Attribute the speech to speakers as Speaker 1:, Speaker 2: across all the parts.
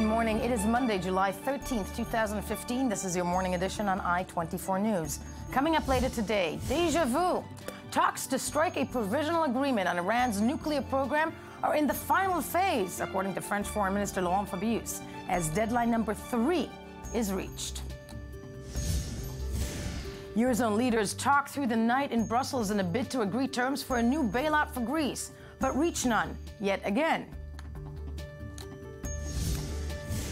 Speaker 1: Good morning. It is Monday, July 13th, 2015. This is your morning edition on I-24 News. Coming up later today, déjà vu. Talks to strike a provisional agreement on Iran's nuclear program are in the final phase, according to French Foreign Minister Laurent Fabius, as deadline number 3 is reached. Eurozone leaders talk through the night in Brussels in a bid to agree terms for a new bailout for Greece, but reach none yet again.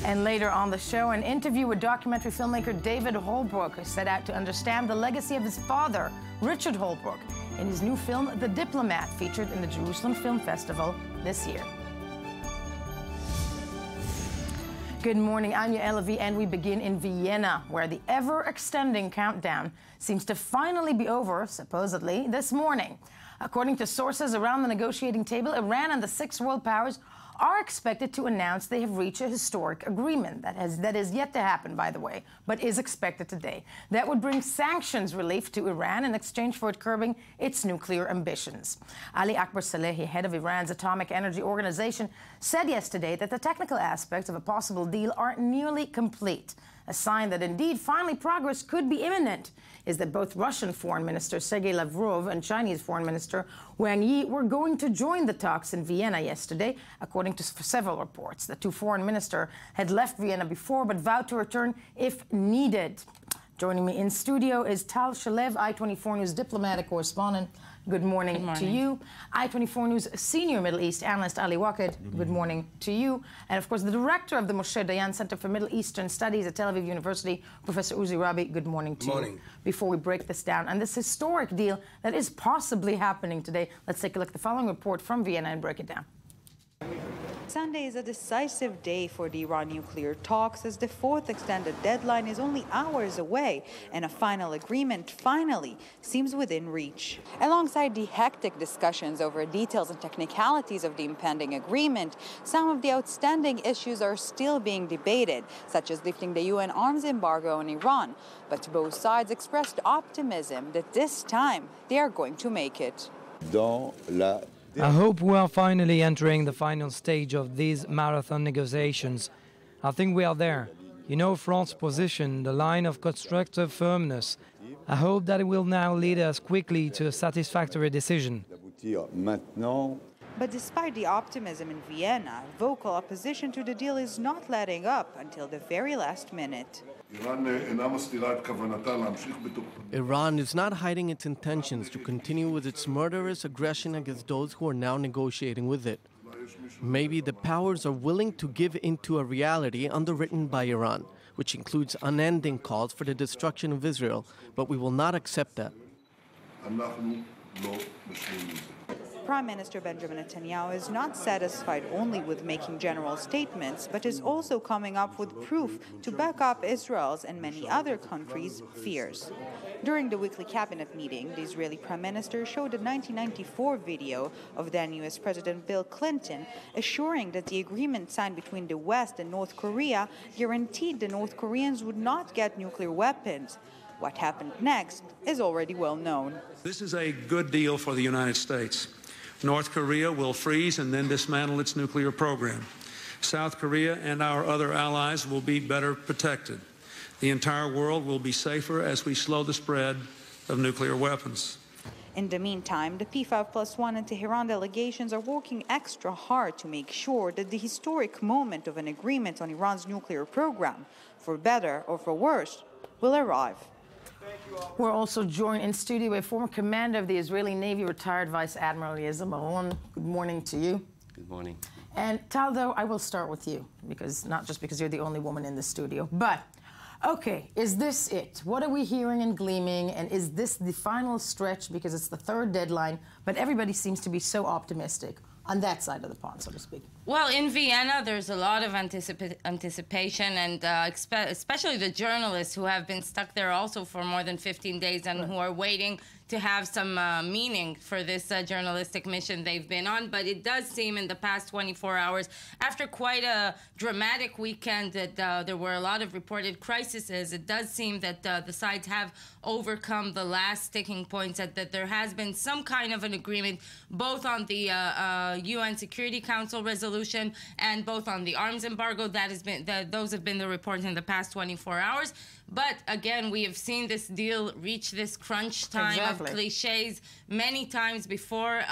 Speaker 1: And later on the show, an interview with documentary filmmaker David Holbrooke, who set out to understand the legacy of his father, Richard Holbrooke, in his new film, The Diplomat, featured in the Jerusalem Film Festival this year. Good morning, I'm Yael Levi, and we begin in Vienna, where the ever-extending countdown seems to finally be over, supposedly, this morning. According to sources around the negotiating table, Iran and the 6 world powers are expected to announce they have reached a historic agreement. That is yet to happen, by the way, but is expected today. That would bring sanctions relief to Iran in exchange for it curbing its nuclear ambitions. Ali Akbar Salehi, head of Iran's Atomic Energy Organization, said yesterday that the technical aspects of a possible deal aren't nearly complete. A sign that indeed finally progress could be imminent is that both Russian Foreign Minister Sergei Lavrov and Chinese Foreign Minister Wang Yi were going to join the talks in Vienna yesterday, according to several reports. The two foreign ministers had left Vienna before but vowed to return if needed. Joining me in studio is Tal Shalev, I-24 News diplomatic correspondent. Good morning to you. I-24 News senior Middle East analyst Ali Waked. Good morning to you. And of course, the director of the Moshe Dayan Center for Middle Eastern Studies at Tel Aviv University, Professor Uzi Rabi. Good morning to you. Before we break this down, and this historic deal that is possibly happening today, let's take a look at the following report from Vienna and break it down.
Speaker 2: Sunday is a decisive day for the Iran nuclear talks, as the 4th extended deadline is only hours away and a final agreement finally seems within reach. Alongside the hectic discussions over details and technicalities of the impending agreement, some of the outstanding issues are still being debated, such as lifting the UN arms embargo on Iran. But both sides expressed optimism that this time they are going to make it.
Speaker 3: I hope we are finally entering the final stage of these marathon negotiations. I think we are there. You know France's position, the line of constructive firmness. I hope that it will now lead us quickly to a satisfactory decision.
Speaker 2: But despite the optimism in Vienna, vocal opposition to the deal is not letting up until the very last minute.
Speaker 4: Iran is not hiding its intentions to continue with its murderous aggression against those who are now negotiating with it. Maybe the powers are willing to give in to a reality underwritten by Iran, which includes unending calls for the destruction of Israel, but we will not accept that.
Speaker 2: Prime Minister Benjamin Netanyahu is not satisfied only with making general statements, but is also coming up with proof to back up Israel's and many other countries' fears. During the weekly cabinet meeting, the Israeli Prime Minister showed a 1994 video of then U.S. President Bill Clinton assuring that the agreement signed between the West and North Korea guaranteed the North Koreans would not get nuclear weapons. What happened next is already well known.
Speaker 5: This is a good deal for the United States. North Korea will freeze and then dismantle its nuclear program. South Korea and our other allies will be better protected. The entire world will be safer as we slow the spread of nuclear weapons.
Speaker 2: In the meantime, the P5+1 and Tehran delegations are working extra hard to make sure that the historic moment of an agreement on Iran's nuclear program, for better or for worse, will arrive.
Speaker 1: We're also joined in studio by former commander of the Israeli Navy, retired Vice Admiral Eliezer Maron. Good morning to you.
Speaker 6: Good morning.
Speaker 1: And Taldo, I will start with you, because not just because you're the only woman in the studio, but okay, is this it? What are we hearing and gleaming? And is this the final stretch, because it's the 3rd deadline, but everybody seems to be so optimistic on that side of the pond, so to speak?
Speaker 7: Well, in Vienna, there's a lot of anticipation, and especially the journalists who have been stuck there also for more than 15 days and who are waiting to have some meaning for this journalistic mission they've been on. But it does seem in the past 24 hours, after quite a dramatic weekend that there were a lot of reported crises, it does seem that the sides have overcome the last sticking points, that there has been some kind of an agreement, both on the UN Security Council resolution resolution, and both on the arms embargo. Those have been the reports in the past 24 hours. But again, we have seen this deal reach this crunch time of cliches many times before.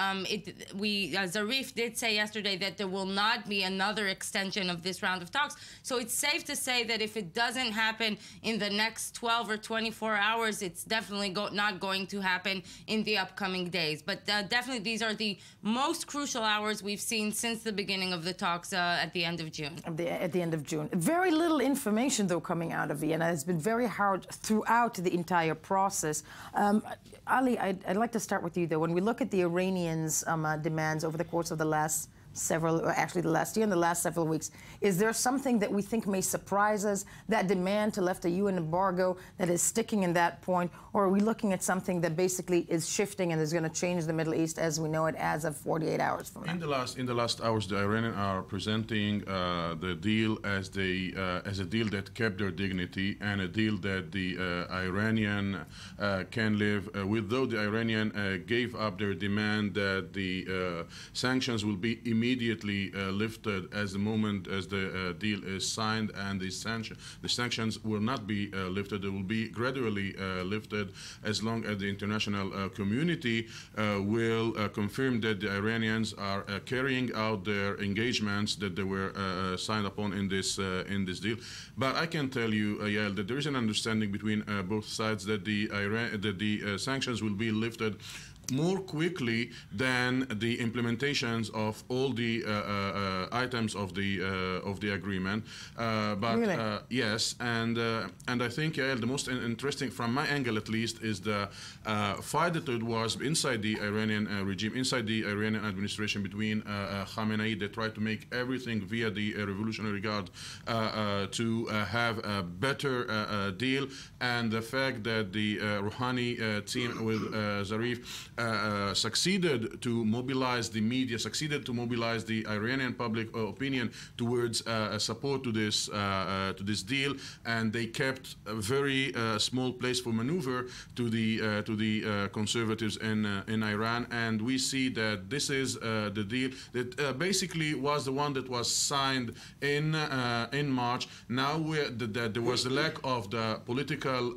Speaker 7: Zarif did say yesterday that there will not be another extension of this round of talks. So it's safe to say that if it doesn't happen in the next 12 or 24 hours, it's definitely not going to happen in the upcoming days. But definitely these are the most crucial hours we've seen since the beginning of the talks at the end of June.
Speaker 1: At the end of June. Very little information, though, coming out of Vienna. It's been very hard throughout the entire process. Ali, I'd like to start with you, though. When we look at the Iranians' demands over the course of the last the last year and the last several weeks, is there something that we think may surprise us, that demand to lift a UN embargo that is sticking in that point, or are we looking at something that basically is shifting and is going to change the Middle East as we know it as of 48 hours from now?
Speaker 6: In the last hours, the Iranians are presenting the deal as a deal that kept their dignity and a deal that the Iranian can live with, though the Iranian gave up their demand that the sanctions will be immediately lifted as the moment as the deal is signed, and the sanctions will not be lifted. They will be gradually lifted as long as the international community will confirm that the Iranians are carrying out their engagements that they were signed upon in this deal. But I can tell you, Yael, that there is an understanding between both sides that the sanctions will be lifted more quickly than the implementations of all the items of the agreement.
Speaker 1: Really?
Speaker 6: Yes, and I think, Yael, the most interesting, from my angle at least, is the fight that it was inside the Iranian regime, inside the Iranian administration, between Khamenei, that tried to make everything via the Revolutionary Guard to have a better deal, and the fact that the Rouhani team with Zarif succeeded to mobilize the media, succeeded to mobilize the Iranian public opinion towards support to this deal, and they kept a very small place for maneuver to the conservatives in Iran. And we see that this is the deal that basically was the one that was signed in March. Now that there was a lack of the political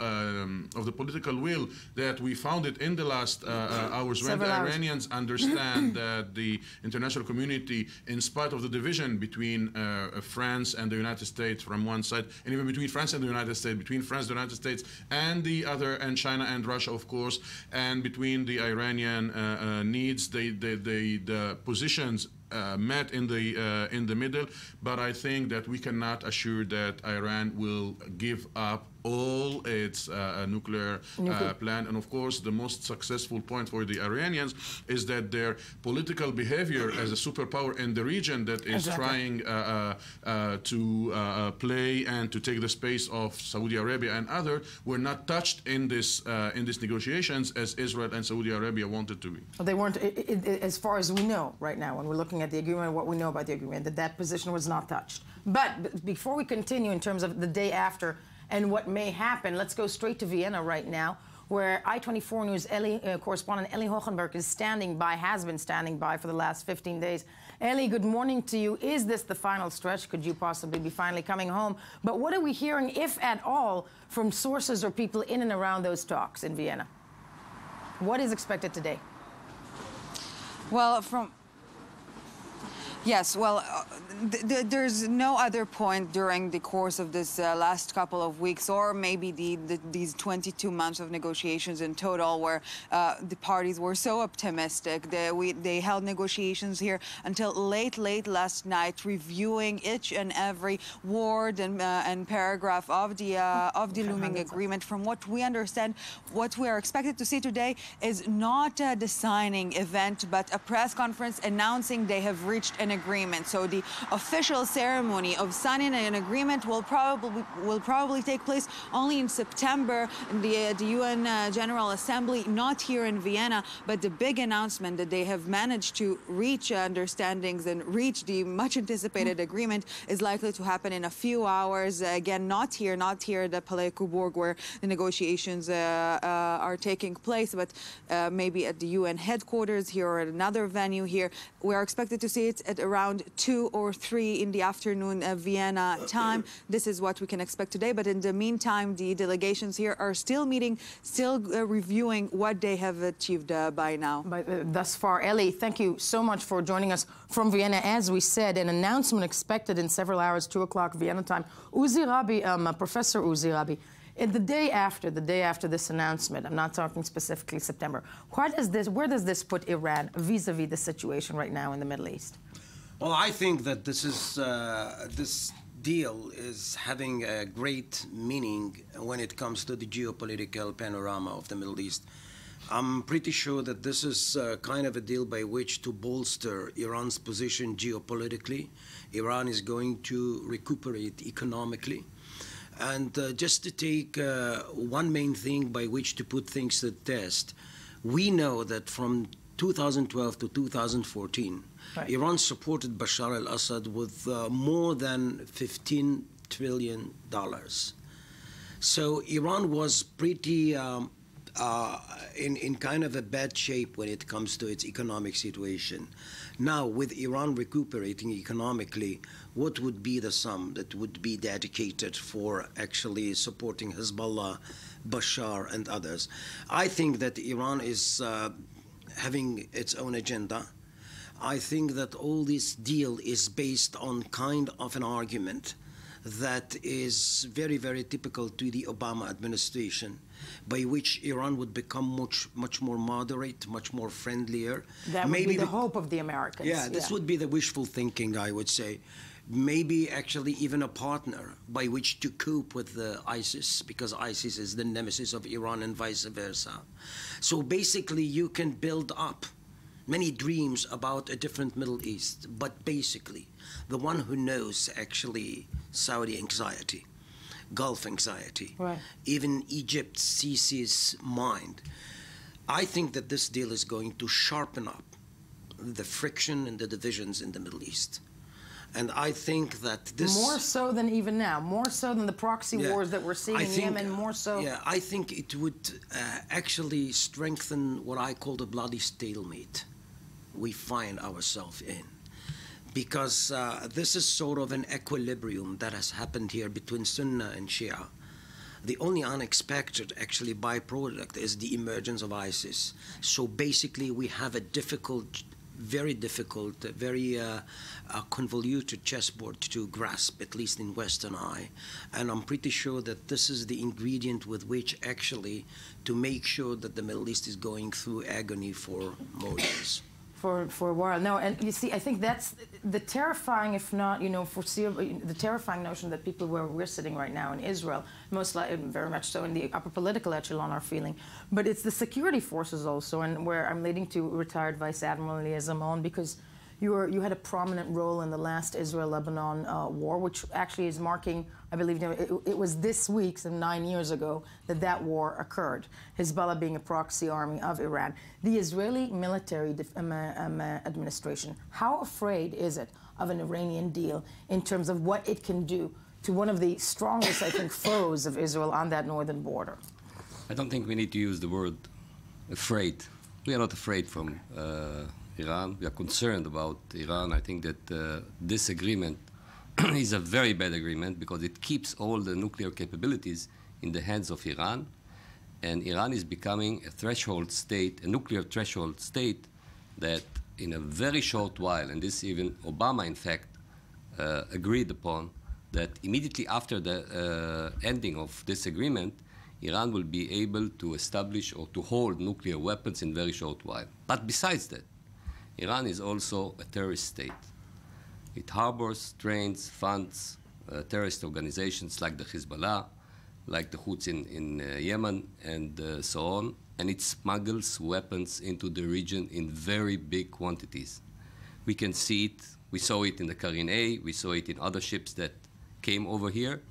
Speaker 6: will that we found it in the last hours, when the Iranians understand that the international community, in spite of the division between France and the United States from one side, and even between France and the United States, between France, the United States, and the other, and China and Russia, of course, and between the Iranian needs, the positions met in the middle. But I think that we cannot assure that Iran will give up all its nuclear plan. And of course, the most successful point for the Iranians is that their political behavior as a superpower in the region that is trying to play and to take the space of Saudi Arabia and others were not touched in these negotiations as Israel and Saudi Arabia wanted to be.
Speaker 1: Well, they weren't, as far as we know right now, when we're looking at the agreement, what we know about the agreement, that position was not touched. But before we continue in terms of the day after and what may happen, let's go straight to Vienna right now, where I-24 News correspondent Eli Hochenberg is standing by, has been standing by for the last 15 days. Eli, good morning to you. Is this the final stretch? Could you possibly be finally coming home? But what are we hearing, if at all, from sources or people in and around those talks in Vienna? What is expected today?
Speaker 2: Well, Yes, well, there's no other point during the course of this last couple of weeks, or maybe these 22 months of negotiations in total, where the parties were so optimistic. They held negotiations here until late last night, reviewing each and every word and paragraph of the looming agreement. From what we understand, what we are expected to see today is not the signing event, but a press conference announcing they have reached an agreement. So the official ceremony of signing an agreement will probably take place only in September in the UN General Assembly, not here in Vienna. But the big announcement that they have managed to reach understandings and reach the much anticipated agreement is likely to happen in a few hours. Again, not here at the Palais Coburg, where the negotiations are taking place, but maybe at the UN headquarters here or at another venue here. We are expected to see it at at around 2 or 3 in the afternoon Vienna time. This is what we can expect today. But in the meantime, the delegations here are still meeting, still reviewing what they have achieved by now.
Speaker 1: Thus far, Ellie, thank you so much for joining us from Vienna. As we said, an announcement expected in several hours, 2 o'clock Vienna time. Uzi Rabi, Professor Uzi Rabi, the day after this announcement, I'm not talking specifically September, where does this put Iran vis-a-vis the situation right now in the Middle East?
Speaker 8: Well, I think that this deal is having a great meaning when it comes to the geopolitical panorama of the Middle East. I'm pretty sure that this is kind of a deal by which to bolster Iran's position geopolitically. Iran is going to recuperate economically. And just to take one main thing by which to put things to the test, we know that from 2012 to 2014, right, Iran supported Bashar al-Assad with more than $15 trillion. So Iran was pretty in kind of a bad shape when it comes to its economic situation. Now, with Iran recuperating economically, what would be the sum that would be dedicated for actually supporting Hezbollah, Bashar, and others? I think that Iran is having its own agenda. I think that all this deal is based on kind of an argument that is very, very typical to the Obama administration, by which Iran would become much more moderate, much more friendlier.
Speaker 1: That would be the hope of the Americans.
Speaker 8: Yeah, this would be the wishful thinking, I would say. Maybe actually even a partner by which to cope with the ISIS, because ISIS is the nemesis of Iran and vice versa. So basically you can build up many dreams about a different Middle East, but basically the one who knows actually Saudi anxiety, Gulf anxiety, right, even Egypt, Sisi's mind. I think that this deal is going to sharpen up the friction and the divisions in the Middle East. And I think that this...
Speaker 1: More so than even now, more so than the proxy wars that we're seeing in Yemen, more so...
Speaker 8: Yeah, I think it would actually strengthen what I call the bloody stalemate we find ourselves in. Because this is sort of an equilibrium that has happened here between Sunnah and Shia. The only unexpected, actually, byproduct is the emergence of ISIS. So basically, we have a difficult, very convoluted chessboard to grasp, at least in Western eye. And I'm pretty sure that this is the ingredient with which actually to make sure that the Middle East is going through agony for more years.
Speaker 1: For a while. No, and you see, I think that's the terrifying, if not, foreseeable, the terrifying notion that people where we're sitting right now in Israel, most likely, very much so in the upper political echelon, are feeling. But it's the security forces also, and where I'm leading to retired Vice Admiral Elia Zaman, because you had a prominent role in the last Israel-Lebanon war, which actually is marking, I believe, it was this week, some 9 years ago, that war occurred, Hezbollah being a proxy army of Iran. The Israeli military administration, how afraid is it of an Iranian deal in terms of what it can do to one of the strongest, I think, foes of Israel on that northern border?
Speaker 9: I don't think we need to use the word afraid. We are not afraid from Iran. We are concerned about Iran. I think that this agreement is a very bad agreement because it keeps all the nuclear capabilities in the hands of Iran, and Iran is becoming a threshold state, a nuclear threshold state that in a very short while, and this even Obama in fact agreed upon, that immediately after the ending of this agreement, Iran will be able to establish or to hold nuclear weapons in a very short while. But besides that, Iran is also a terrorist state. It harbors, trains, funds terrorist organizations like the Hezbollah, like the Houthis in Yemen, and so on. And it smuggles weapons into the region in very big quantities. We can see it. We saw it in the Karin A. We saw it in other ships that came over here.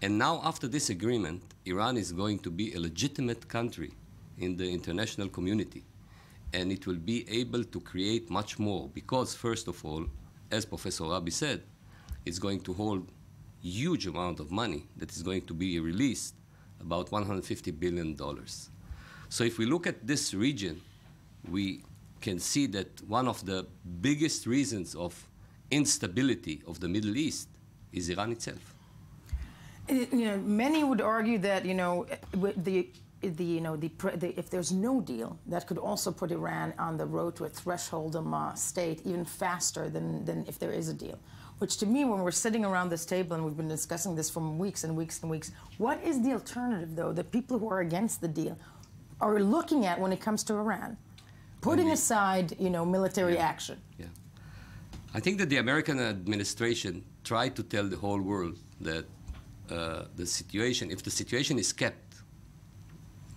Speaker 9: And now, after this agreement, Iran is going to be a legitimate country in the international community. And it will be able to create much more because, first of all, as Professor Rabi said, it's going to hold huge amount of money that is going to be released, about $150 billion. So if we look at this region, we can see that one of the biggest reasons of instability of the Middle East is Iran itself.
Speaker 1: Many would argue that if there's no deal, that could also put Iran on the road to a threshold state even faster than if there is a deal. Which to me, when we're sitting around this table, and we've been discussing this for weeks and weeks and weeks, what is the alternative, though, that people who are against the deal are looking at when it comes to Iran? Putting aside, military action.
Speaker 9: Yeah. I think that the American administration tried to tell the whole world that the situation, if the situation is kept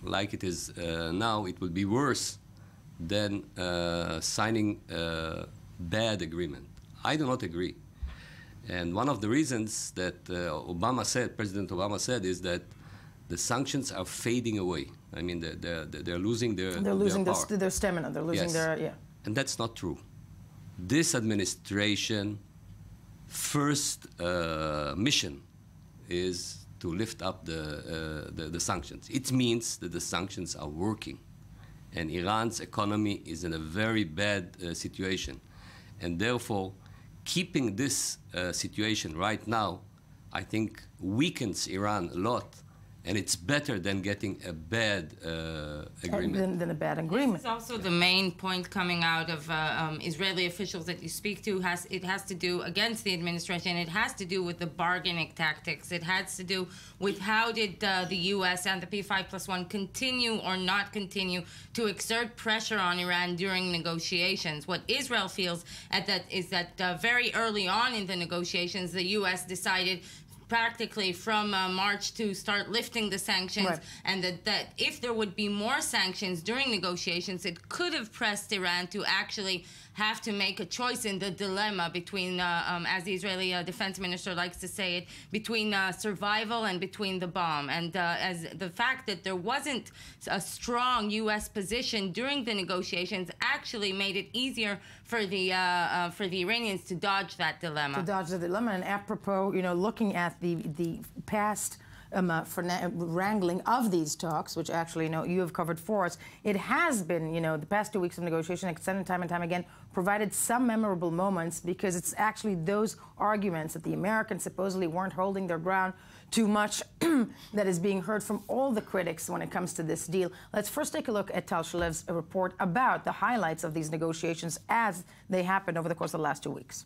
Speaker 9: like it is now, it will be worse than signing a bad agreement. I do not agree. And one of the reasons that President Obama said, is that the sanctions are fading away. I mean, they're losing their power.
Speaker 1: Their stamina. They're losing their,
Speaker 9: And that's not true. This administration first mission is to lift up the sanctions. It means that the sanctions are working. And Iran's economy is in a very bad situation. And therefore, keeping this situation right now, I think, weakens Iran a lot. And it's better than getting a bad agreement.
Speaker 1: Than a bad agreement.
Speaker 7: This is also the main point coming out of Israeli officials that you speak to. It has to do against the administration. It has to do with the bargaining tactics. It has to do with how did the U.S. and the P5+1 continue or not continue to exert pressure on Iran during negotiations. What Israel feels is that very early on in the negotiations, the U.S. decided practically from March to start lifting the sanctions, right. And that if there would be more sanctions during negotiations, it could have pressed Iran to actually have to make a choice in the dilemma between, as the Israeli defense minister likes to say it, between survival and between the bomb. And as the fact that there wasn't a strong U.S. position during the negotiations actually made it easier for the Iranians to dodge that dilemma.
Speaker 1: To dodge the dilemma. And apropos, looking at the past wrangling of these talks, which actually, you have covered for us, it has been, the past 2 weeks of negotiation, extended time and time again, provided some memorable moments, because it's actually those arguments that the Americans supposedly weren't holding their ground too much that is being heard from all the critics when it comes to this deal. Let's first take a look at Tal Shalev's report about the highlights of these negotiations as they happened over the course of the last 2 weeks.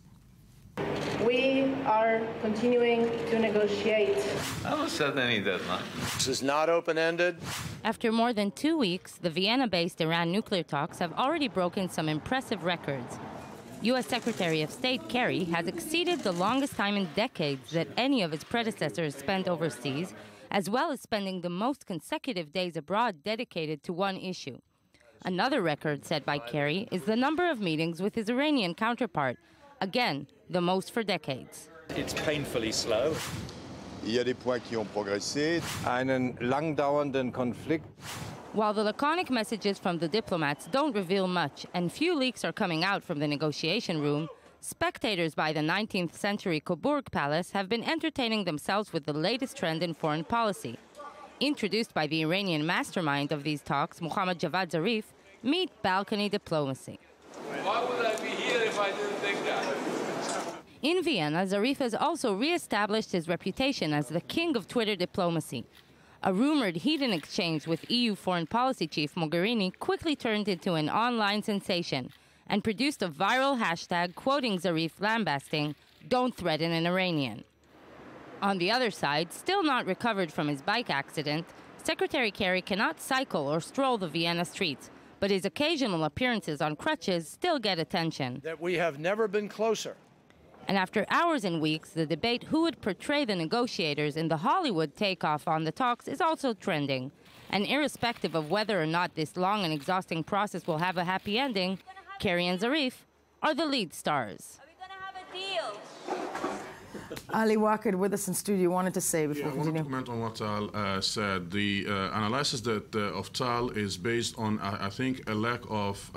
Speaker 10: We are continuing to negotiate.
Speaker 11: I haven't set any deadline.
Speaker 12: This is not open-ended.
Speaker 7: After more than 2 weeks, the Vienna-based Iran nuclear talks have already broken some impressive records. U.S. Secretary of State Kerry has exceeded the longest time in decades that any of its predecessors spent overseas, as well as spending the most consecutive days abroad dedicated to one issue. Another record set by Kerry is the number of meetings with his Iranian counterpart, again, the most for decades.
Speaker 13: It's painfully slow.
Speaker 14: Il y a des points qui ont progressé.
Speaker 13: Einen langdauernden Konflikt.
Speaker 7: While the laconic messages from the diplomats don't reveal much, and few leaks are coming out from the negotiation room, spectators by the 19th century Coburg Palace have been entertaining themselves with the latest trend in foreign policy. Introduced by the Iranian mastermind of these talks, Mohammad Javad Zarif, meet balcony diplomacy.
Speaker 15: Why would I be here if I didn't think that?
Speaker 7: In Vienna, Zarif has also re-established his reputation as the king of Twitter diplomacy. A rumored heated exchange with EU foreign policy chief Mogherini quickly turned into an online sensation and produced a viral hashtag quoting Zarif lambasting, "Don't threaten an Iranian." On the other side, still not recovered from his bike accident, Secretary Kerry cannot cycle or stroll the Vienna streets, but his occasional appearances on crutches still get attention.
Speaker 16: That we have never been closer.
Speaker 7: And after hours and weeks, the debate who would portray the negotiators in the Hollywood takeoff on the talks is also trending. And irrespective of whether or not this long and exhausting process will have a happy ending, Kerry and Zarif are the lead stars.
Speaker 10: Are we going to have a deal?
Speaker 1: Ali Waked with us in studio wanted to say before we continue.
Speaker 6: I want to comment on what Tal said. The analysis of Tal is based on, I think, a lack of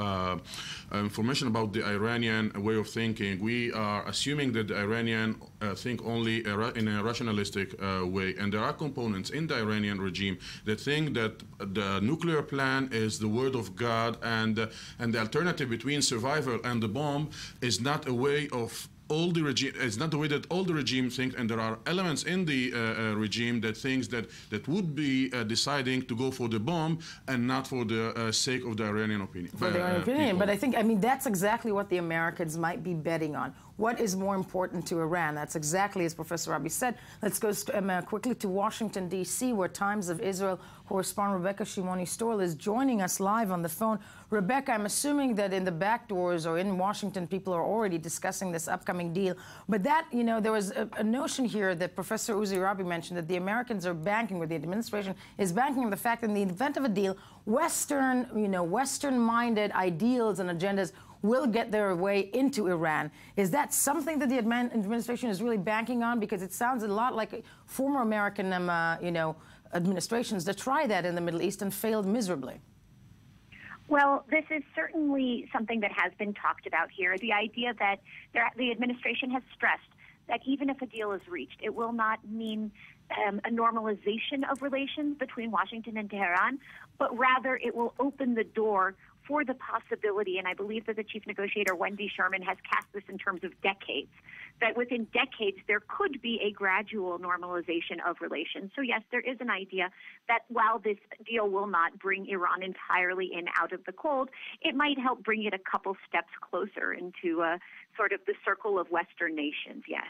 Speaker 6: information about the Iranian way of thinking. We are assuming that the Iranian think only in a rationalistic way, and there are components in the Iranian regime that think that the nuclear plan is the word of God, and the alternative between survival and the bomb is not a way of all the regime, it's not the way that all the regime thinks, and there are elements in the regime that thinks that would be deciding to go for the bomb and not for the sake of the Iranian opinion.
Speaker 1: For the Iranian opinion, but I mean, that's exactly what the Americans might be betting on. What is more important to Iran? That's exactly as Professor Rabi said. Let's go quickly to Washington, D.C., where Times of Israel correspondent Rebecca Shimoni-Storl is joining us live on the phone. Rebecca, I'm assuming that in the back doors or in Washington, people are already discussing this upcoming deal. But that, you know, there was a notion here that Professor Uzi Rabi mentioned that the Americans are banking, or the administration is banking on the fact that in the event of a deal, Western, you know, Western-minded ideals and agendas will get their way into Iran. Is that something that the administration is really banking on? Because it sounds a lot like former American, you know, administrations that tried that in the Middle East and failed miserably.
Speaker 17: Well, this is certainly something that has been talked about here. The idea that the administration has stressed that even if a deal is reached, it will not mean a normalization of relations between Washington and Tehran, but rather it will open the door for the possibility, and I believe that the chief negotiator, Wendy Sherman, has cast this in terms of decades, that within decades there could be a gradual normalization of relations. So yes, there is an idea that while this deal will not bring Iran entirely in out of the cold, it might help bring it a couple steps closer into sort of the circle of Western nations, yes.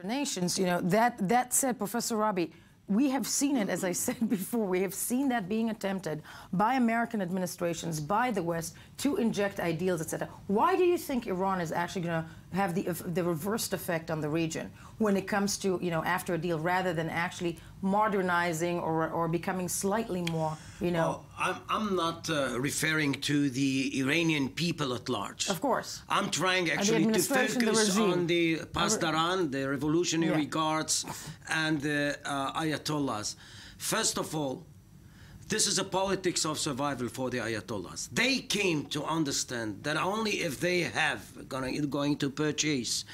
Speaker 1: Nations, you know, that said, Professor Rabi, we have seen it, as I said before, we have seen that being attempted by American administrations, by the West, to inject ideals, etc. Why do you think Iran is actually going to have the reversed effect on the region when it comes to, you know, after a deal, rather than actually modernizing or becoming slightly more, you know?
Speaker 8: Well, I'm not referring to the Iranian people at large.
Speaker 1: Of course.
Speaker 8: I'm trying actually to focus on the Pasdaran, the Revolutionary Guards, and the Ayatollahs. First of all, this is a politics of survival for the Ayatollahs. They came to understand that only if they have going to purchase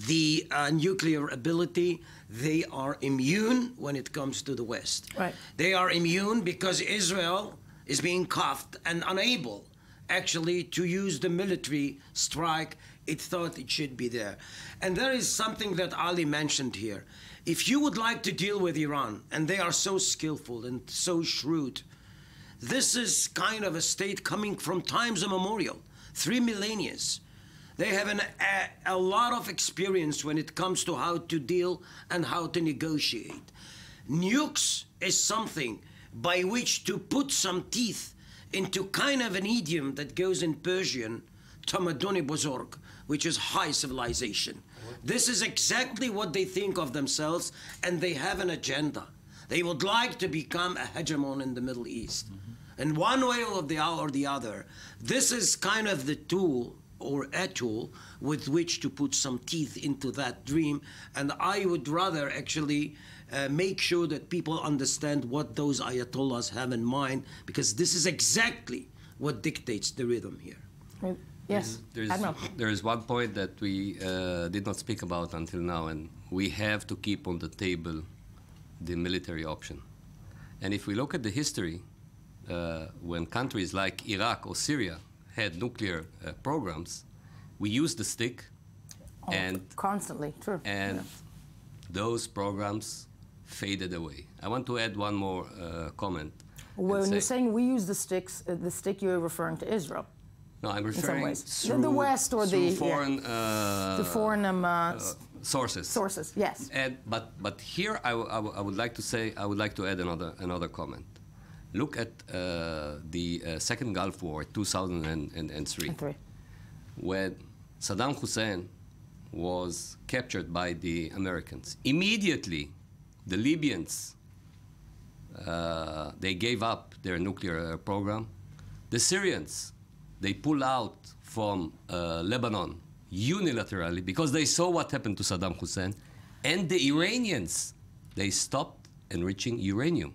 Speaker 8: the nuclear ability, they are immune when it comes to the West.
Speaker 1: Right.
Speaker 8: They are immune because Israel is being cuffed and unable actually to use the military strike it thought it should be there. And there is something that Ali mentioned here. If you would like to deal with Iran, and they are so skillful and so shrewd, this is kind of a state coming from times immemorial, 3 millennia. They have a lot of experience when it comes to how to deal and how to negotiate. Nukes is something by which to put some teeth into kind of an idiom that goes in Persian, Tamaduni Bozorg, which is high civilization. This is exactly what they think of themselves, and they have an agenda. They would like to become a hegemon in the Middle East. And one way or the other, this is kind of the tool or a tool with which to put some teeth into that dream. And I would rather actually make sure that people understand what those Ayatollahs have in mind, because this is exactly what dictates the rhythm here.
Speaker 1: Yes,
Speaker 9: there is one point that we did not speak about until now, and we have to keep on the table the military option. And if we look at the history, when countries like Iraq or Syria had nuclear programs, we used the stick, and
Speaker 1: constantly, true.
Speaker 9: And those programs faded away. I want to add one more comment.
Speaker 1: When you're saying we use the sticks, the stick you're referring to Israel.
Speaker 9: No, I'm referring
Speaker 1: through the West or the
Speaker 9: foreign,
Speaker 1: the foreign
Speaker 9: sources.
Speaker 1: Sources, yes.
Speaker 9: And but here I would like to say, I would like to add another comment. Look at the Second Gulf War, 2003, when Saddam Hussein was captured by the Americans. Immediately, the Libyans they gave up their nuclear program. The Syrians, they pulled out from Lebanon unilaterally because they saw what happened to Saddam Hussein. And the Iranians, they stopped enriching uranium.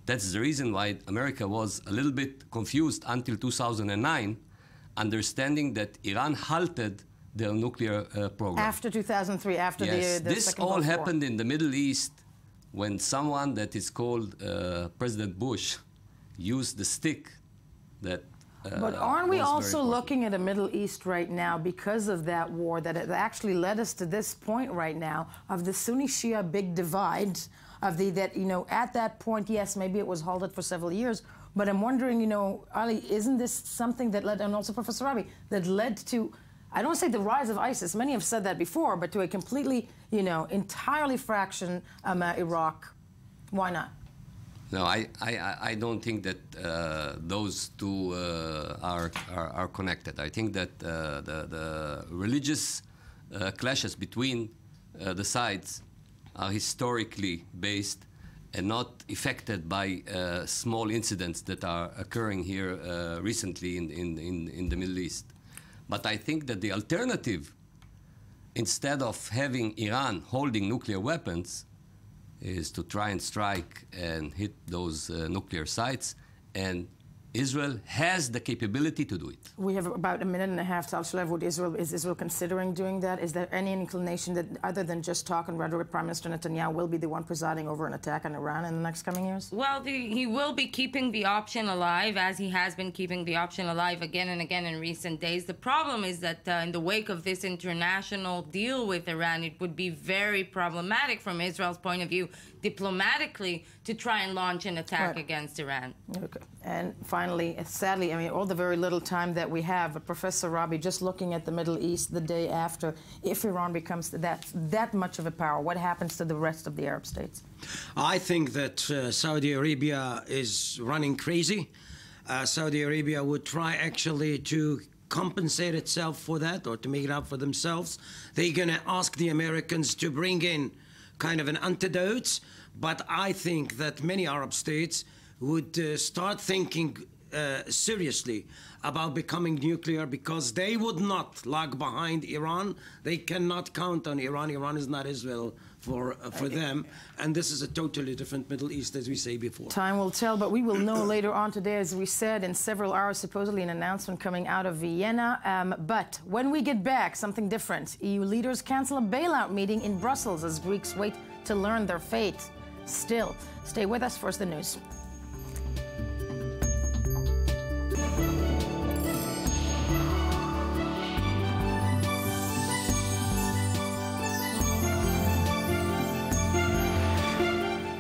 Speaker 9: That's the reason why America was a little bit confused until 2009, understanding that Iran halted their nuclear program.
Speaker 1: After 2003, after the
Speaker 9: this
Speaker 1: Second
Speaker 9: all
Speaker 1: Gulf War.
Speaker 9: happened in the Middle East when someone that is called President Bush used the stick that
Speaker 1: But aren't we
Speaker 9: was very
Speaker 1: also
Speaker 9: important.
Speaker 1: looking at a Middle East right now because of that war that it actually led us to this point right now of the Sunni-Shia big divide of that, you know, at that point, yes, maybe it was halted for several years, but I'm wondering, you know, Ali, isn't this something that led, and also Professor Rabi, that led to, I don't say the rise of ISIS, many have said that before, but to a completely, you know, entirely fraction Iraq? Why not?
Speaker 9: No, I don't think that those two are connected. I think that the religious clashes between the sides are historically based and not affected by small incidents that are occurring here recently in the Middle East. But I think that the alternative, instead of having Iran holding nuclear weapons, is to try and strike and hit those nuclear sites, and Israel has the capability to do it.
Speaker 1: We have about a minute and a half to Al-Shalev. Is Israel considering doing that? Is there any inclination that, other than just talk and rhetoric, Prime Minister Netanyahu will be the one presiding over an attack on Iran in the next coming years?
Speaker 7: Well, he will be keeping the option alive, as he has been keeping the option alive again and again in recent days. The problem is that in the wake of this international deal with Iran, it would be very problematic from Israel's point of view, diplomatically, to try and launch an attack against Iran.
Speaker 1: Okay. And finally, sadly, I mean, all the very little time that we have, but Professor Rabi, just looking at the Middle East the day after, if Iran becomes that much of a power, what happens to the rest of the Arab states?
Speaker 8: I think that Saudi Arabia is running crazy. Saudi Arabia would try actually to compensate itself for that, or to make it up for themselves. They're going to ask the Americans to bring in kind of an antidote, but I think that many Arab states would start thinking seriously about becoming nuclear, because they would not lag behind Iran. They cannot count on Iran. Iran is not Israel for them, and this is a totally different Middle East, as we say before.
Speaker 1: Time will tell, but we will know later on today, as we said, in several hours, supposedly an announcement coming out of Vienna. But when we get back, something different. EU leaders cancel a bailout meeting in Brussels as Greeks wait to learn their fate. Still, stay with us. First, the news.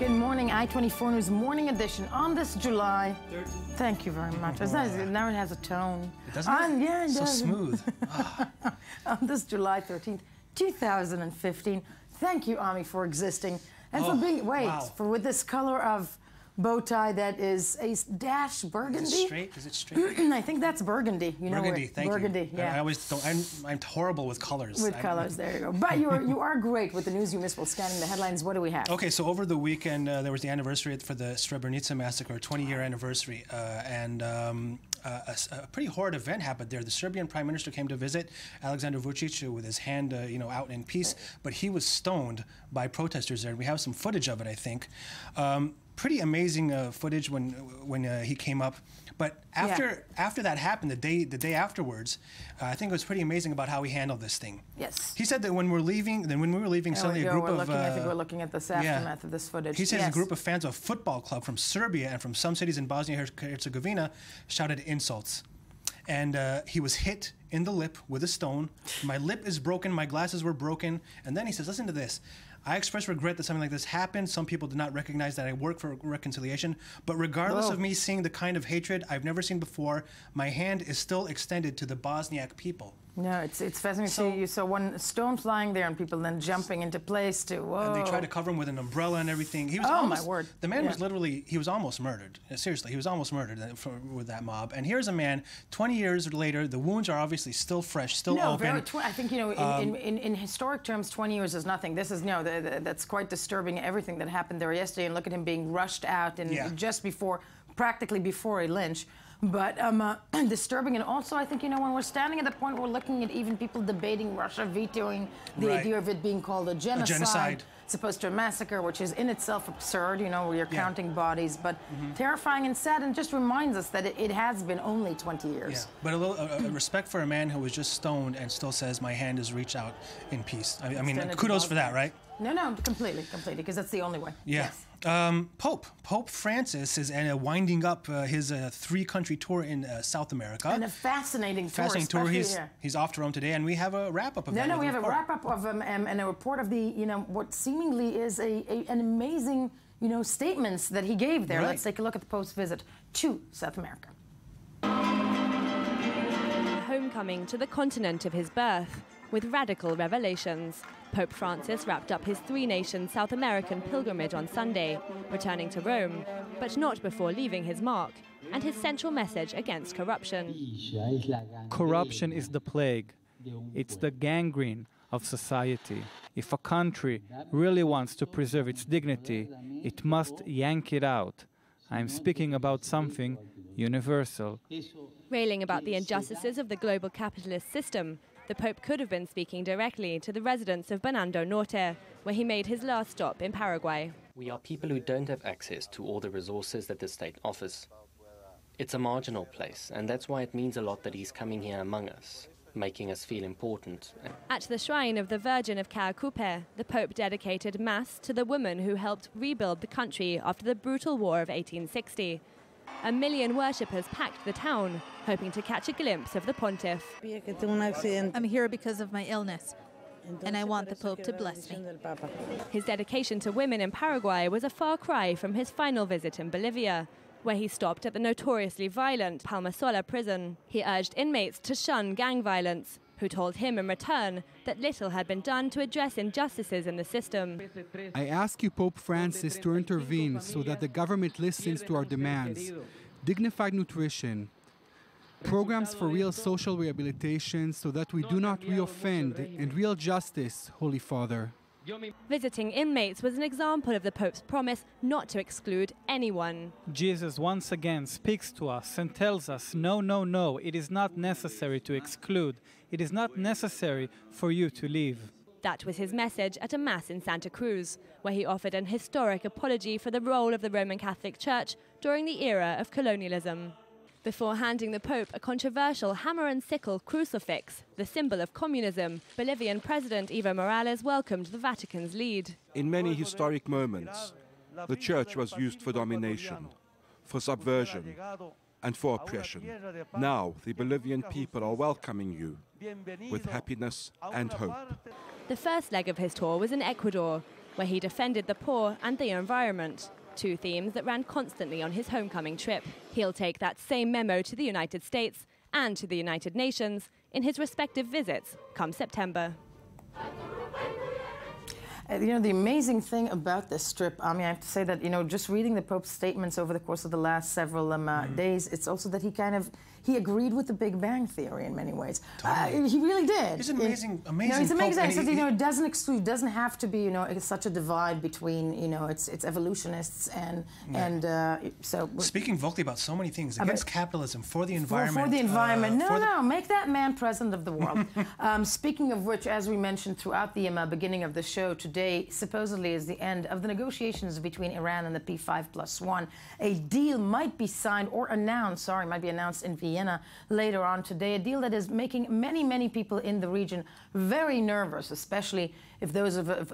Speaker 1: Good morning, I-24 News Morning Edition on this July 13th. Thank you very much. Now it has a tone.
Speaker 18: It doesn't?
Speaker 1: Yeah, it
Speaker 18: so
Speaker 1: does.
Speaker 18: Smooth.
Speaker 1: On this July 13th, 2015. Thank you, Ami, for existing. And for being, with this color of bow tie that is a dash burgundy.
Speaker 18: Is it straight? Is it straight?
Speaker 1: I think that's burgundy. You
Speaker 18: burgundy,
Speaker 1: know, burgundy, yeah.
Speaker 18: I always don't, I'm horrible with colors.
Speaker 1: With colors, there you go. But you are great with the news you missed while scanning the headlines. What do we have?
Speaker 18: Okay, so over the weekend, there was the anniversary for the Srebrenica massacre, 20-year anniversary, and a pretty horrid event happened there. The Serbian Prime Minister came to visit Aleksandar Vučić with his hand, out in peace, but he was stoned by protesters there. We have some footage of it, I think. Pretty amazing footage when he came up. But after that happened, the day afterwards, I think it was pretty amazing about how he handled this thing.
Speaker 1: Yes.
Speaker 18: He said that when we were leaving, suddenly a group of
Speaker 1: I think we're looking at this aftermath of this footage.
Speaker 18: He says a group of fans of a football club from Serbia and from some cities in Bosnia-Herzegovina shouted insults. And he was hit in the lip with a stone. My lip is broken, my glasses were broken. And then he says, listen to this. I express regret that something like this happened. Some people did not recognize that I work for reconciliation. But regardless of me seeing the kind of hatred I've never seen before, my hand is still extended to the Bosniak people.
Speaker 1: No, it's fascinating to see you. So one stone flying there and people then jumping into place to, whoa.
Speaker 18: And they tried to cover him with an umbrella and everything. He was
Speaker 1: my word.
Speaker 18: The man was literally, he was almost murdered. Seriously, he was almost murdered with that mob. And here's a man, 20 years later, the wounds are obviously still fresh, still open.
Speaker 1: I think, in historic terms, 20 years is nothing. This is, that's quite disturbing, everything that happened there yesterday. And look at him being rushed out and just before, practically before a lynch. But disturbing, and also I think, when we're standing at the point where we're looking at even people debating Russia vetoing the idea of it being called a genocide. It's opposed to a massacre, which is in itself absurd, where you're counting bodies, but terrifying and sad, and just reminds us that it has been only 20 years.
Speaker 18: Yeah, but a little respect for a man who was just stoned and still says, my hand is reached out in peace. I mean, kudos for that, right?
Speaker 1: No, completely, because that's the only way.
Speaker 18: Yeah.
Speaker 1: Yes.
Speaker 18: Pope Francis is winding up his three-country tour in South America.
Speaker 1: And a fascinating tour.
Speaker 18: He's off to Rome today, and we have a wrap-up of that.
Speaker 1: No, we have a wrap-up of and a report of the, what seemingly is an amazing, statements that he gave there. Right. Let's take a look at the Pope's visit to South America.
Speaker 19: Homecoming to the continent of his birth, with radical revelations. Pope Francis wrapped up his three-nation South American pilgrimage on Sunday, returning to Rome, but not before leaving his mark and his central message against corruption.
Speaker 20: Corruption is the plague. It's the gangrene of society. If a country really wants to preserve its dignity, it must yank it out. I'm speaking about something universal.
Speaker 19: Railing about the injustices of the global capitalist system, the Pope could have been speaking directly to the residents of Bernardo Norte, where he made his last stop in Paraguay.
Speaker 21: We are people who don't have access to all the resources that the state offers. It's a marginal place, and that's why it means a lot that he's coming here among us, making us feel important.
Speaker 19: At the shrine of the Virgin of Caracupe, the Pope dedicated Mass to the woman who helped rebuild the country after the brutal War of 1860. 1 million worshippers packed the town, hoping to catch a glimpse of the pontiff.
Speaker 22: I'm here because of my illness, and I want the Pope to bless me.
Speaker 19: His dedication to women in Paraguay was a far cry from his final visit in Bolivia, where he stopped at the notoriously violent Palmasola prison. He urged inmates to shun gang violence, who told him in return that little had been done to address injustices in the system.
Speaker 23: I ask you, Pope Francis, to intervene so that the government listens to our demands. Dignified nutrition, programs for real social rehabilitation so that we do not reoffend, and real justice, Holy Father.
Speaker 19: Visiting inmates was an example of the Pope's promise not to exclude anyone.
Speaker 20: Jesus once again speaks to us and tells us, no, no, no, it is not necessary to exclude. It is not necessary for you to leave.
Speaker 19: That was his message at a Mass in Santa Cruz, where he offered an historic apology for the role of the Roman Catholic Church during the era of colonialism. Before handing the Pope a controversial hammer and sickle crucifix, the symbol of communism, Bolivian President Evo Morales welcomed the Vatican's lead.
Speaker 24: In many historic moments, the Church was used for domination, for subversion, and for oppression. Now, the Bolivian people are welcoming you with happiness and hope.
Speaker 19: The first leg of his tour was in Ecuador, where he defended the poor and the environment. Two themes that ran constantly on his homecoming trip. He'll take that same memo to the United States and to the United Nations in his respective visits come September.
Speaker 1: The amazing thing about this trip, I have to say that, just reading the Pope's statements over the course of the last several days, it's also that he agreed with the Big Bang Theory in many ways.
Speaker 18: Totally.
Speaker 1: He really did.
Speaker 18: He's an amazing
Speaker 1: he's amazing.
Speaker 18: Pope,
Speaker 1: so, it doesn't exclude, doesn't have to be, it's such a divide between, it's evolutionists and so.
Speaker 18: Speaking vocally about so many things, against capitalism, for the environment.
Speaker 1: For the environment. No, make that man president of the world. Speaking of which, as we mentioned throughout the beginning of the show, today supposedly is the end of the negotiations between Iran and the P5+1. A deal might be signed or announced, might be announced in Vienna later on today, a deal that is making many, many people in the region very nervous, especially if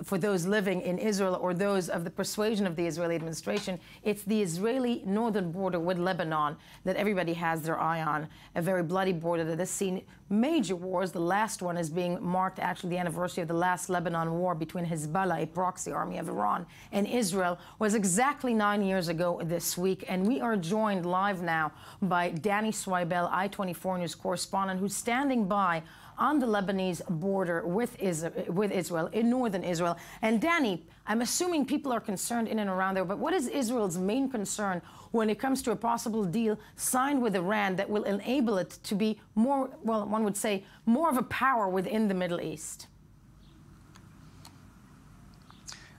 Speaker 1: for those living in Israel or those of the persuasion of the Israeli administration. It's the Israeli northern border with Lebanon that everybody has their eye on, a very bloody border that has seen major wars. The last one is being marked, actually, the anniversary of the last Lebanon war between Hezbollah, a proxy army of Iran, and Israel, was exactly 9 years ago this week. And we are joined live now by Danny Swibel, I-24 News correspondent, who's standing by on the Lebanese border with Israel, in northern Israel. And Danny, I'm assuming people are concerned in and around there, but what is Israel's main concern when it comes to a possible deal signed with Iran that will enable it to be more, well, one would say, more of a power within the Middle East?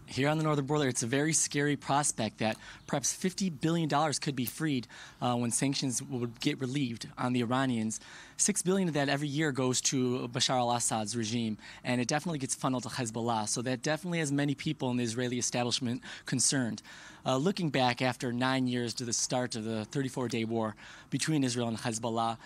Speaker 25: Here on the northern border, it's a very scary prospect that perhaps $50 billion could be freed when sanctions would get relieved on the Iranians. $6 billion of that every year goes to Bashar al-Assad's regime, and it definitely gets funneled to Hezbollah. So that definitely has many people in the Israeli establishment concerned. looking back after 9 years to the start of the 34-day war between Israel and Hezbollah,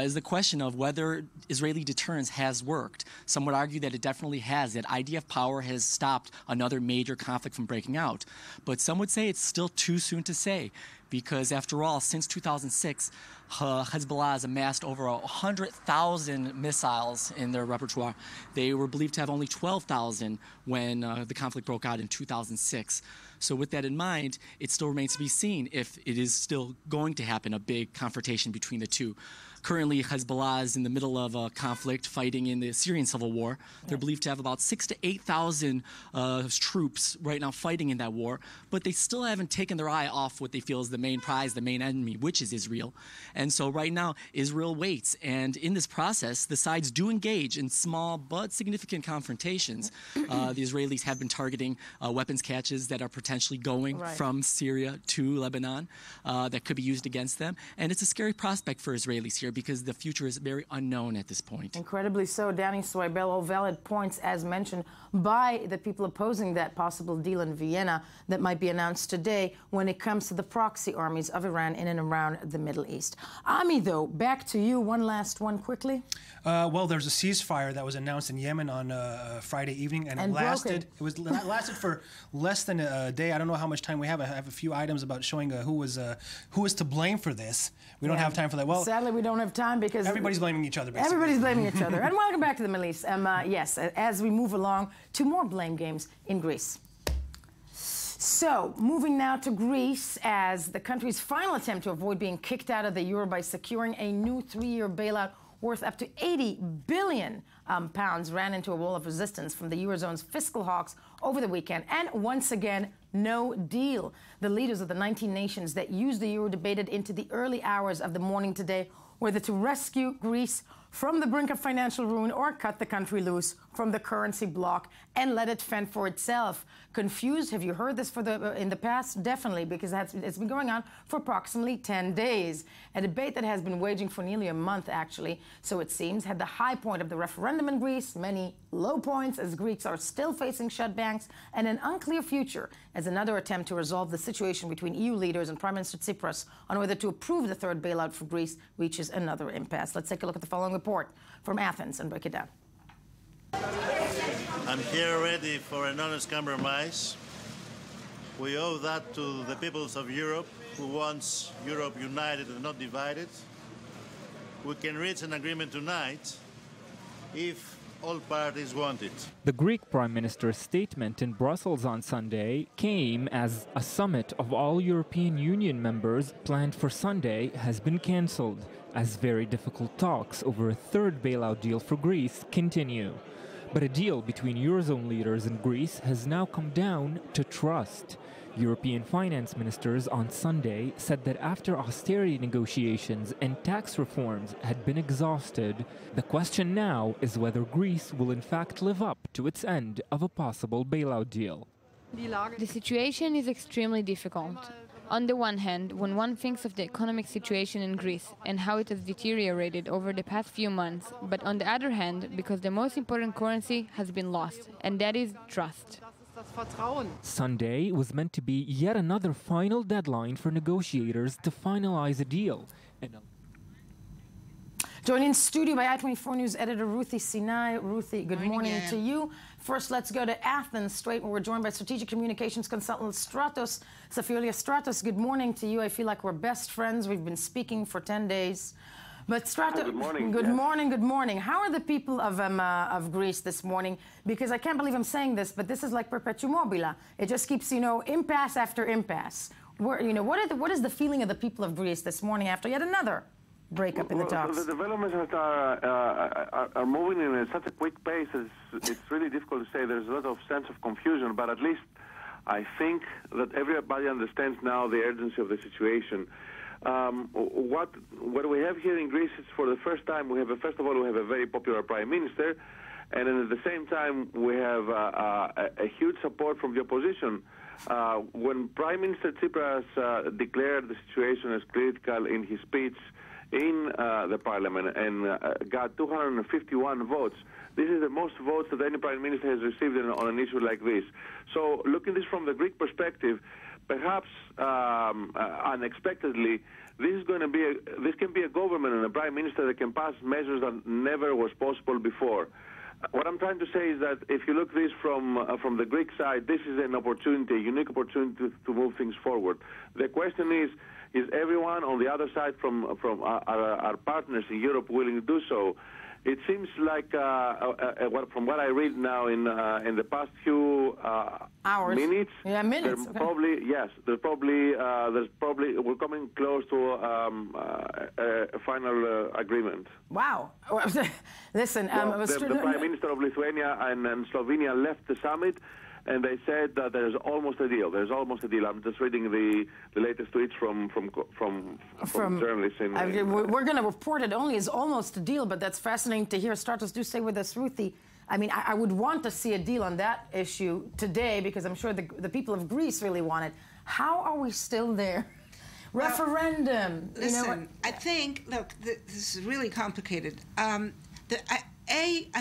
Speaker 25: is the question of whether Israeli deterrence has worked. Some would argue that it definitely has, that IDF power has stopped another major conflict from breaking out. But some would say it's still too soon to say, because after all, since 2006, Hezbollah has amassed over 100,000 missiles in their repertoire. They were believed to have only 12,000 when the conflict broke out in 2006. So with that in mind, it still remains to be seen if it is still going to happen, a big confrontation between the two. Currently, Hezbollah is in the middle of a conflict fighting in the Syrian civil war. They're believed to have about 6,000 to 8,000 troops right now fighting in that war, but they still haven't taken their eye off what they feel is the main prize, the main enemy, which is Israel. And so right now, Israel waits. And in this process, the sides do engage in small but significant confrontations. The Israelis have been targeting weapons caches that are potentially going from Syria to Lebanon that could be used against them. And it's a scary prospect for Israelis here, because the future is very unknown at this point.
Speaker 1: Incredibly so. Danny Soibel, all valid points, as mentioned by the people opposing that possible deal in Vienna that might be announced today when it comes to the proxy armies of Iran in and around the Middle East. Ami, though, back to you. One last one quickly.
Speaker 18: Well, there's a ceasefire that was announced in Yemen on Friday evening, and it lasted for less than a day. I don't know how much time we have. I have a few items about showing who was to blame for this. We don't have time for that. Well,
Speaker 1: sadly, we don't have time because
Speaker 18: everybody's blaming each other, basically.
Speaker 1: Everybody's blaming each other. And welcome back to the Middle East. Yes, as we move along to more blame games in Greece. So, moving now to Greece, as the country's final attempt to avoid being kicked out of the euro by securing a new 3-year bailout worth up to 80 billion pounds ran into a wall of resistance from the Eurozone's fiscal hawks over the weekend. And once again, no deal. The leaders of the 19 nations that used the euro debated into the early hours of the morning today whether to rescue Greece from the brink of financial ruin or cut the country loose from the currency bloc and let it fend for itself. Confused? Have you heard this in the past? Definitely, because it's been going on for approximately 10 days. A debate that has been waging for nearly a month, actually, so it seems, had the high point of the referendum in Greece, many low points as Greeks are still facing shut banks, and an unclear future as another attempt to resolve the situation between EU leaders and Prime Minister Tsipras on whether to approve the third bailout for Greece reaches another impasse. Let's take a look at the following report from Athens and break it down.
Speaker 2: I'm here ready for an honest compromise. We owe that to the peoples of Europe, who wants Europe united and not divided. We can reach an agreement tonight if all parties want it.
Speaker 3: The Greek Prime Minister's statement in Brussels on Sunday came as a summit of all European Union members planned for Sunday has been cancelled, as very difficult talks over a third bailout deal for Greece continue. But a deal between Eurozone leaders and Greece has now come down to trust. European finance ministers on Sunday said that after austerity negotiations and tax reforms had been exhausted, the question now is whether Greece will in fact live up to its end of a possible bailout deal.
Speaker 4: The situation is extremely difficult. On the one hand, when one thinks of the economic situation in Greece and how it has deteriorated over the past few months, but on the other hand, because the most important currency has been lost, and that is trust.
Speaker 3: Sunday was meant to be yet another final deadline for negotiators to finalize a deal.
Speaker 1: Joined in studio by I-24 News editor Ruthie Sinai. Ruthie, good morning to you. First, let's go to Athens straight, where we're joined by strategic communications consultant Stratos Safiulia. Stratos, good morning to you. I feel like we're best friends. We've been speaking for 10 days. But Stratos,
Speaker 5: good morning.
Speaker 1: Good morning, good morning. How are the people of Greece this morning? Because I can't believe I'm saying this, but this is like perpetuum mobile. It just keeps, impasse after impasse. What is the feeling of the people of Greece this morning after yet another breakup in the talks?
Speaker 5: The developments are moving in such a quick pace. It's really difficult to say. There's a lot of sense of confusion, but at least I think that everybody understands now the urgency of the situation. What we have here in Greece is, for the first time, first of all, we have a very popular prime minister, and then at the same time we have a huge support from the opposition. When Prime Minister Tsipras declared the situation as critical in his speech in the parliament and got 251 votes. This is the most votes that any prime minister has received on an issue like this. So looking at this from the Greek perspective, perhaps unexpectedly, this can be a government and a prime minister that can pass measures that never was possible before. What I'm trying to say is that if you look this from the Greek side, this is an opportunity, a unique opportunity to move things forward. The question is everyone on the other side from our partners in Europe willing to do so? It seems like, from what I read now in the past few
Speaker 1: hours,
Speaker 5: minutes,
Speaker 1: minutes.
Speaker 5: There's probably we're coming close to a final agreement.
Speaker 1: Wow! Listen,
Speaker 5: the Prime Minister of Lithuania and Slovenia left the summit, and they said that there's almost a deal. There's almost a deal. I'm just reading the latest tweets from journalists.
Speaker 1: We're going to report it only as almost a deal, but that's fascinating to hear. Stratos, do stay with us, Ruthie. I mean, I would want to see a deal on that issue today because I'm sure the people of Greece really want it. How are we still there? Well, referendum.
Speaker 11: Listen, I think, look, this is really complicated. I'm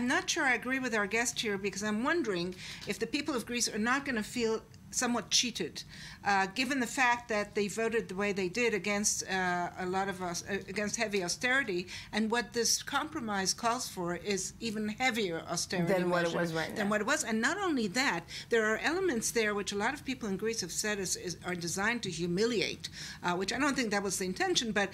Speaker 11: not sure I agree with our guest here because I'm wondering if the people of Greece are not going to feel somewhat cheated, given the fact that they voted the way they did against a lot of us, against heavy austerity, and what this compromise calls for is even heavier austerity
Speaker 1: than what it was right now.
Speaker 11: Than what it was, and not only that, there are elements there which a lot of people in Greece have said are designed to humiliate, which I don't think that was the intention, but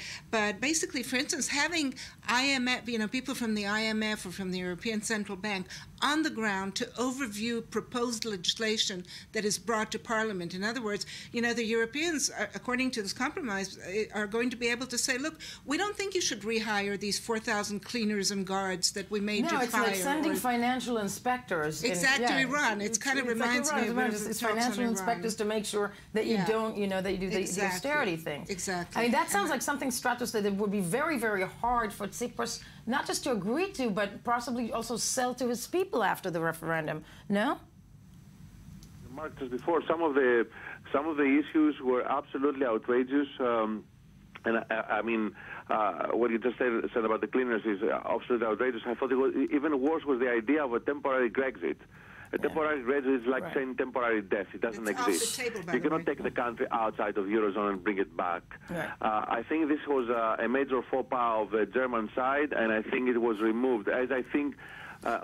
Speaker 11: basically, for instance, having IMF, people from the IMF or from the European Central Bank on the ground to overview proposed legislation that is brought to Parliament. In other words, the Europeans, according to this compromise, are going to be able to say, look, we don't think you should rehire these 4,000 cleaners and guards that we made you hire.
Speaker 1: No, it's like sending financial inspectors.
Speaker 11: Exactly, to Iran. It kind of reminds me of
Speaker 1: it's financial inspectors to make sure that you don't, that you do the austerity thing.
Speaker 11: Exactly.
Speaker 1: I mean, that sounds like something, Stratos, that it would be very, very hard for Tsipras not just to agree to, but possibly also sell to his people after the referendum. No?
Speaker 5: Mark, just before, some of the issues were absolutely outrageous, and I mean, what you just said about the cleaners is absolutely outrageous. I thought it was even worse was the idea of a temporary Grexit. A temporary Grexit is like saying temporary death. It doesn't exist. You cannot take the country outside of Eurozone and bring it back. Right. I think this was a major faux pas of the German side, and I think it was removed, as I think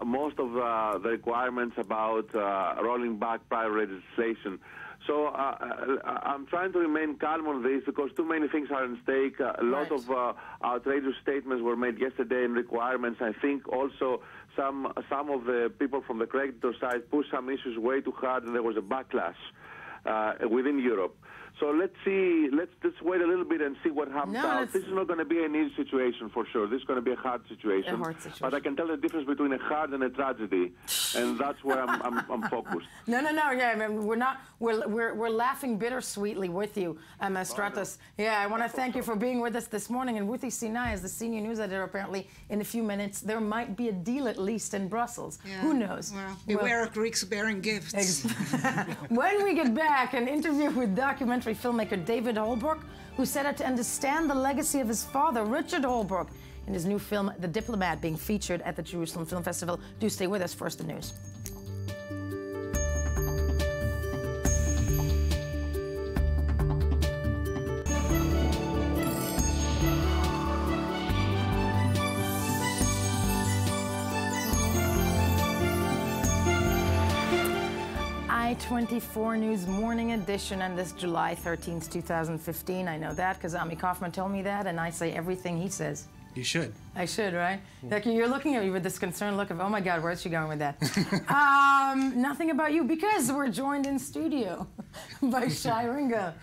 Speaker 5: most of the requirements about rolling back prior legislation. So I'm trying to remain calm on this because too many things are at stake. A lot of outrageous statements were made yesterday in requirements. I think also some of the people from the creditor side pushed some issues way too hard, and there was a backlash within Europe. So let's see. Let's wait a little bit and see what happens out. This is not going to be an easy situation for sure. This is going to be a hard situation.
Speaker 1: A hard situation.
Speaker 5: But I can tell the difference between a hard and a tragedy, and that's where I'm focused.
Speaker 1: No. Yeah, I mean, we're not. We're laughing bittersweetly with you, Stratos. Yeah, I want to thank you for being with us this morning. And Ruthie Sinai is the senior news editor. Apparently, in a few minutes, there might be a deal at least in Brussels. Yeah. Who knows?
Speaker 11: Well, beware of Greeks bearing gifts.
Speaker 1: When we get back, an interview with Documentry filmmaker David Holbrooke, who set out to understand the legacy of his father, Richard Holbrooke, in his new film, The Diplomat, being featured at the Jerusalem Film Festival. Do stay with us. First, the news. I-24 News Morning Edition on this July 13th, 2015. I know that because Ami Kaufman told me that, and I say everything he says.
Speaker 18: You should.
Speaker 1: I should, right? Like you're looking at me with this concerned look of, oh my God, where's she going with that? Nothing about you, because we're joined in studio by Shai Ringa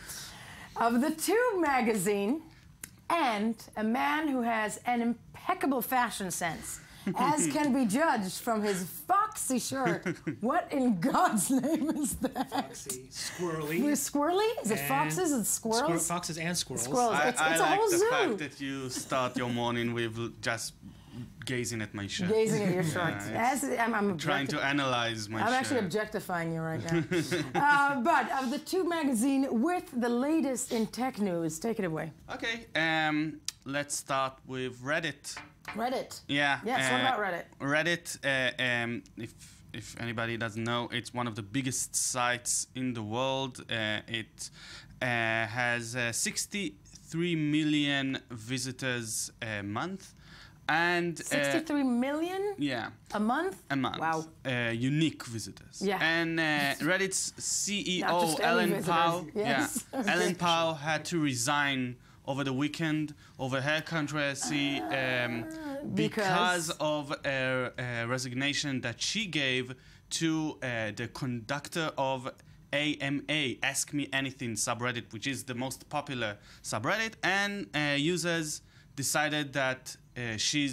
Speaker 1: of The Tube magazine and a man who has an impeccable fashion sense, as can be judged from his foxy shirt. What in God's name is that?
Speaker 18: Foxy, squirrely.
Speaker 1: Squirrely? Is it foxes and squirrels?
Speaker 18: Foxes and squirrels.
Speaker 1: It's
Speaker 12: I
Speaker 1: a
Speaker 12: like
Speaker 1: whole
Speaker 12: the
Speaker 1: zoo.
Speaker 12: fact that you start your morning with just gazing at my shirt.
Speaker 1: Gazing at your shirt. I'm
Speaker 12: trying to analyze my shirt.
Speaker 1: I'm actually objectifying you right now. But of The Tube magazine with the latest in tech news, take it away.
Speaker 12: Okay. Let's start with Reddit.
Speaker 1: Reddit.
Speaker 12: Yeah.
Speaker 1: Yes. What about Reddit?
Speaker 12: Reddit. If if anybody doesn't know, it's one of the biggest sites in the world. It has 63 million visitors a month. And
Speaker 1: 63 million?
Speaker 12: Yeah.
Speaker 1: A month?
Speaker 12: A month.
Speaker 1: Wow.
Speaker 12: Unique visitors.
Speaker 1: Yeah.
Speaker 12: And Reddit's CEO,
Speaker 1: Not
Speaker 12: Ellen Pao,
Speaker 1: yes.
Speaker 12: yeah, Ellen Pao had to resign over the weekend over her candidacy because of a resignation that she gave to the conductor of AMA, Ask Me Anything subreddit, which is the most popular subreddit, and users decided that she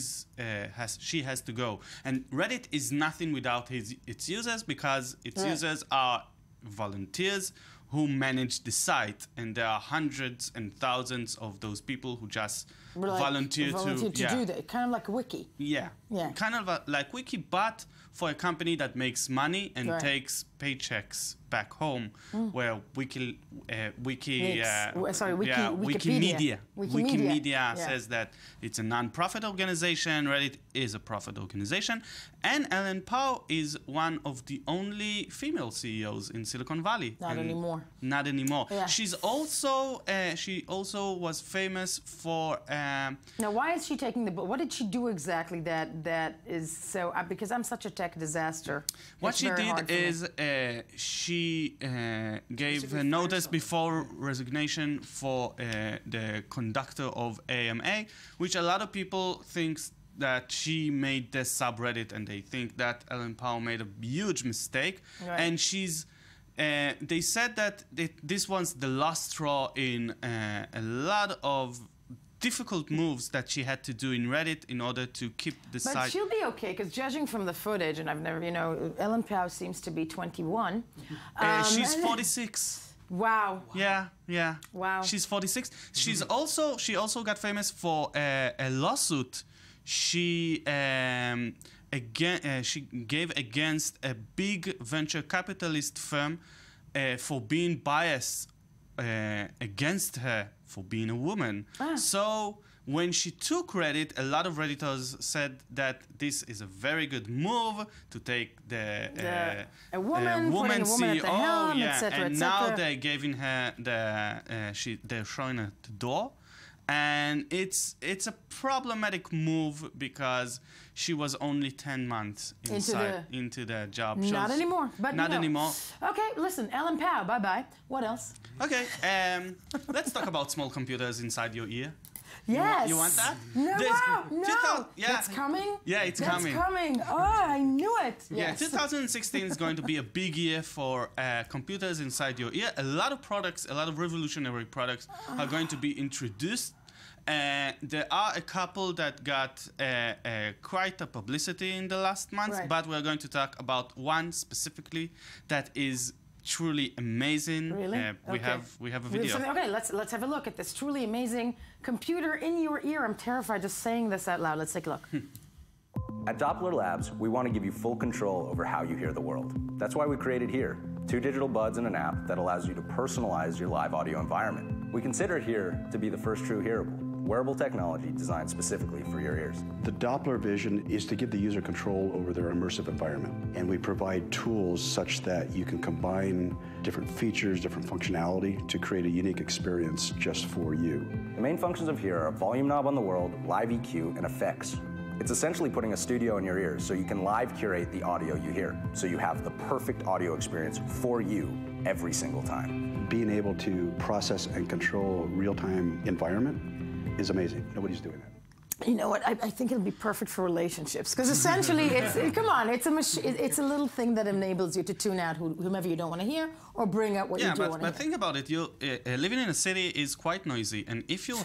Speaker 12: has to go. And Reddit is nothing without its users, because its users are volunteers who manage the site, and there are hundreds and thousands of those people who just volunteer to
Speaker 1: do that. Kind of like a wiki.
Speaker 12: Yeah. Kind of like wiki, but for a company that makes money and takes paychecks back home, where Wikimedia says that it's a non-profit organization. Reddit is a profit organization, and Ellen Pao is one of the only female CEOs in Silicon Valley.
Speaker 1: Not anymore.
Speaker 12: Not anymore.
Speaker 1: Yeah.
Speaker 12: She's also she also was famous for.
Speaker 1: Now, why is she taking the book? What did she do exactly that is so? Because I'm such a tech disaster.
Speaker 12: What she did is she gave a notice before resignation for the conductor of AMA, which a lot of people think that she made this subreddit, and they think that Ellen Pao made a huge mistake.
Speaker 1: Right.
Speaker 12: And she's they said that this was the last straw in a lot of difficult moves that she had to do in Reddit in order to keep the site.
Speaker 1: But she'll be okay, because judging from the footage, and I've never, Ellen Pao seems to be 21.
Speaker 12: She's 46.
Speaker 1: Wow.
Speaker 12: Yeah.
Speaker 1: Wow.
Speaker 12: She's 46. She also got famous for a lawsuit she gave against a big venture capitalist firm for being biased against her for being a woman. So when she took Reddit, a lot of Redditors said that this is a very good move to take a woman CEO,
Speaker 1: at the helm, et cetera,
Speaker 12: and
Speaker 1: et
Speaker 12: now
Speaker 1: cetera.
Speaker 12: they're giving her they're showing her the door. And it's a problematic move, because she was only 10 months into the job.
Speaker 1: Not anymore. But
Speaker 12: not anymore.
Speaker 1: Okay, listen, Ellen Pao, bye-bye. What else?
Speaker 12: Okay, let's talk about small computers inside your ear.
Speaker 1: Yes.
Speaker 12: You want that?
Speaker 1: No. That's coming?
Speaker 12: Yeah, it's coming.
Speaker 1: That's coming. Oh, I knew it.
Speaker 12: Yeah, 2016 is going to be a big year for computers inside your ear. A lot of products, a lot of revolutionary products are going to be introduced. There are a couple that got quite a publicity in the last months, but we're going to talk about one specifically that is truly amazing.
Speaker 1: Really?
Speaker 12: We have a video.
Speaker 1: Okay, let's have a look at this truly amazing computer in your ear. I'm terrified just saying this out loud. Let's take a look.
Speaker 10: At Doppler Labs, we want to give you full control over how you hear the world. That's why we created Here, 2 digital buds and an app that allows you to personalize your live audio environment. We consider Here to be the first true hearable, wearable technology designed specifically for your ears.
Speaker 13: The Doppler vision is to give the user control over their immersive environment, and we provide tools such that you can combine different features, different functionality to create a unique experience just for you.
Speaker 10: The main functions of Here are a volume knob on the world, live EQ, and effects. It's essentially putting a studio in your ears so you can live curate the audio you hear, so you have the perfect audio experience for you every single time.
Speaker 13: Being able to process and control a real-time environment is amazing. Nobody's doing that.
Speaker 1: You know what? I think it'll be perfect for relationships, because essentially, it's a little thing that enables you to tune out whomever you don't want to hear, or bring out what you do want to hear.
Speaker 12: But think about it. You living in a city is quite noisy, and if you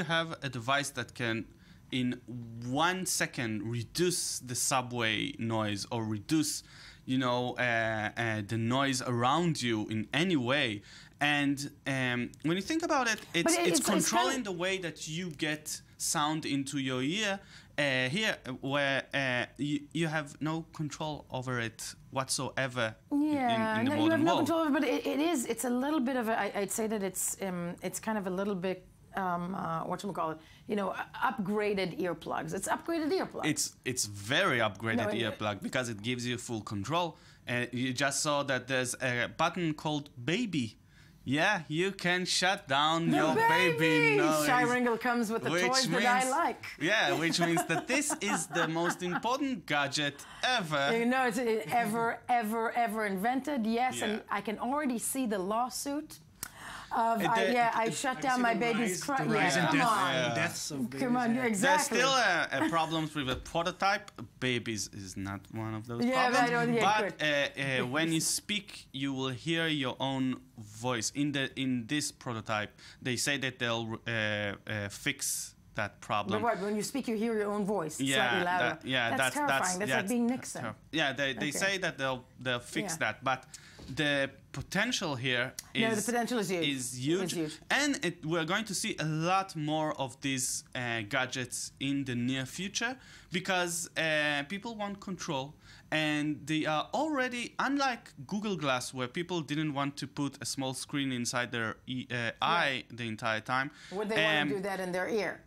Speaker 12: have a device that can, in 1 second, reduce the subway noise or reduce, the noise around you in any way. And when you think about it, it's controlling the way that you get sound into your ear here, where you have no control over it whatsoever in the modern world.
Speaker 1: You have no control over it, but it's a little bit of I'd say that it's kind of a little bit whatchamacallit, upgraded earplugs. It's upgraded earplugs.
Speaker 12: It's very upgraded earplug because it gives you full control. You just saw that there's a button called Baby. Yeah, you can shut down your baby noise.
Speaker 1: Shy Ringle comes with the toys that I like.
Speaker 12: Yeah, which means that this is the most important gadget ever.
Speaker 1: It's ever invented. Yes, and I can already see the lawsuit. I shut down my baby's cry. Come on.
Speaker 18: Deaths of babies.
Speaker 1: Come on, exactly.
Speaker 12: There's still a problems with a prototype. Babies is not one of those problems. But when you speak, you will hear your own voice. In this prototype, they say that they'll fix that problem.
Speaker 1: But when you speak, you hear your own voice slightly louder. That's terrifying. That's like being Nixon.
Speaker 12: They say that they'll fix that, but the potential here is huge. And we're going to see a lot more of these gadgets in the near future because people want control. And they are already, unlike Google Glass, where people didn't want to put a small screen inside their eye the entire time.
Speaker 1: Would they want to do that in their ear?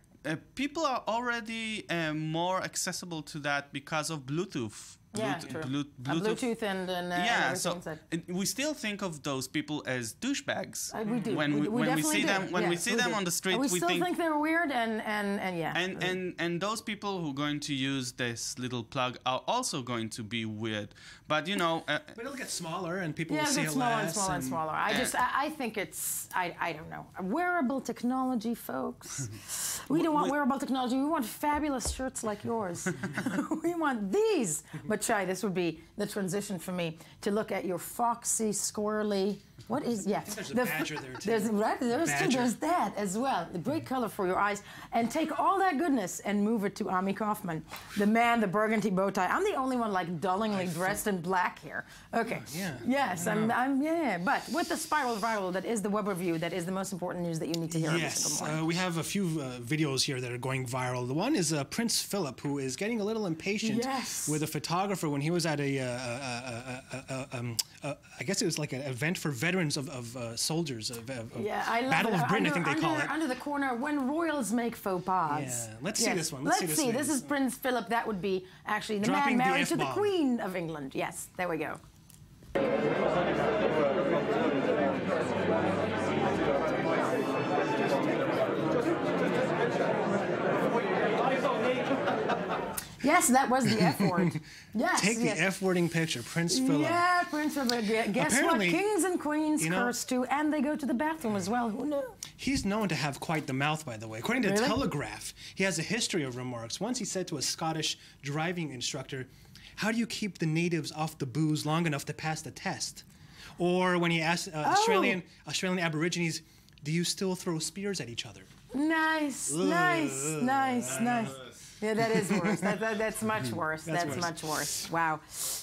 Speaker 12: People are already more accessible to that because of Bluetooth.
Speaker 1: Bluetooth and
Speaker 12: we still think of those people as douchebags.
Speaker 1: We do.
Speaker 12: When we see them on the street,
Speaker 1: we still think they're weird
Speaker 12: and those people who are going to use this little plug are also going to be weird. But
Speaker 18: but it'll get smaller and people will see it less.
Speaker 1: Smaller and smaller. I think it's I don't know, wearable technology, folks. We don't want wearable technology. We want fabulous shirts like yours. We want these. But Shai, this would be the transition for me to look at your foxy, squirrely. What is
Speaker 18: there's a badger there too.
Speaker 1: There's that as well. The great color for your eyes, and take all that goodness and move it to Ami Kaufman, the man, the burgundy bow tie. I'm the only one like dullingly dressed in black here. Okay. Yes, I'm. But with the spiral viral, that is the web review. That is the most important news that you need to hear every single morning.
Speaker 18: We have a few videos here that are going viral. The one is Prince Philip, who is getting a little impatient with a photographer when he was at I guess it was like an event for veterans of soldiers of Battle of Britain, I think they call it.
Speaker 1: Under the corner, when royals make faux pas.
Speaker 18: Yeah, let's see this one.
Speaker 1: Let's see. This is Prince Philip. That would be actually the man married to the Queen of England. Yes, there we go. Yes, that was the F word. Yes.
Speaker 18: Take the F-wording picture, Prince Philip.
Speaker 1: Yeah, Prince Philip. Guess apparently, what? Kings and queens curse too, and they go to the bathroom as well. Who knew?
Speaker 18: He's known to have quite the mouth, by the way. According to Telegraph, he has a history of remarks. Once he said to a Scottish driving instructor, "How do you keep the natives off the booze long enough to pass the test?" Or when he asked Australian Aborigines, "Do you still throw spears at each other?"
Speaker 1: Nice. Yeah, that is worse. That's much worse. That's much worse. Wow.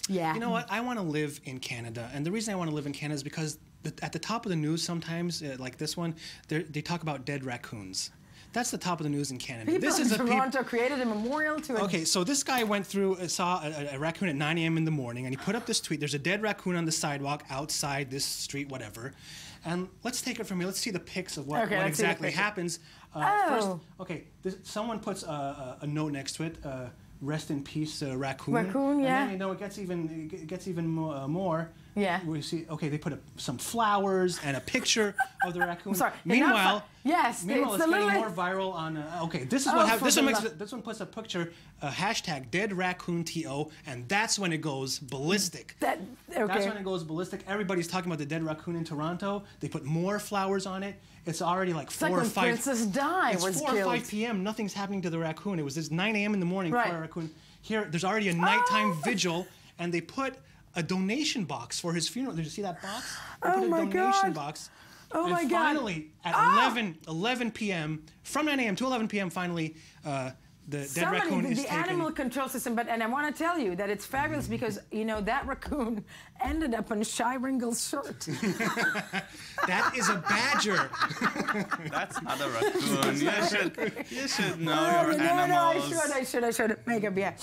Speaker 1: Yeah.
Speaker 18: You know what? I want to live in Canada. And the reason I want to live in Canada is because at the top of the news sometimes, like this one, they talk about dead raccoons. That's the top of the news in Canada.
Speaker 1: People in Toronto created a memorial to it.
Speaker 18: Okay, so this guy went through, saw a raccoon at 9 a.m. in the morning, and he put up this tweet. There's a dead raccoon on the sidewalk outside this street, whatever. And let's take it from here. Let's see the pics of what exactly happens. First, someone puts a note next to it. Rest in peace, raccoon.
Speaker 1: Raccoon, yeah.
Speaker 18: And then, it gets even more.
Speaker 1: Yeah.
Speaker 18: We see, they put some flowers and a picture of the raccoon.
Speaker 1: I'm sorry.
Speaker 18: Meanwhile,
Speaker 1: it's
Speaker 18: getting more viral on. This is what happens. This one puts a picture, hashtag dead raccoon TO, and that's when it goes ballistic. That's when it goes ballistic. Everybody's talking about the dead raccoon in Toronto. They put more flowers on it. It's already like 4 or 5.
Speaker 1: Princess Di was
Speaker 18: 4 or 5 p.m. Nothing's happening to the raccoon. It was this 9 a.m. in the morning for a raccoon. Here, there's already a nighttime vigil, and they put a donation box for his funeral. Did you see that box? They put a donation box.
Speaker 1: Oh my God.
Speaker 18: Finally, at 11 p.m., from 9 a.m. to 11 p.m., finally, dead raccoon is
Speaker 1: the
Speaker 18: taken.
Speaker 1: animal control system, and I want to tell you that it's fabulous because, you know, that raccoon ended up on Shai Ringel's shirt.
Speaker 18: That is a badger.
Speaker 12: That's not a raccoon. You should know your animals.
Speaker 1: No, I should. Make up, yeah.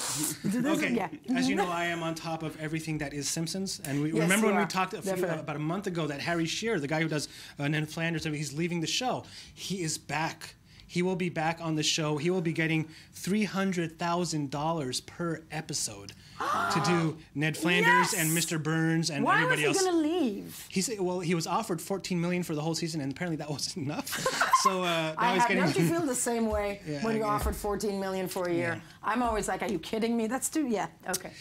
Speaker 18: Okay,
Speaker 1: yeah.
Speaker 18: as you know, I am on top of everything that is Simpsons. And remember when we talked about a month ago that Harry Shearer, the guy who does Ned Flanders, he's leaving the show. He is back. He will be back on the show. He will be getting $300,000 per episode to do Ned Flanders and Mr. Burns and everybody else.
Speaker 1: Why was he going to leave?
Speaker 18: He was offered $14 million for the whole season, and apparently that wasn't enough. So now he's getting.
Speaker 1: Don't you feel the same way when you're offered $14 million for a year?
Speaker 18: Yeah.
Speaker 1: I'm always like, are you kidding me? That's too. Yeah. Okay.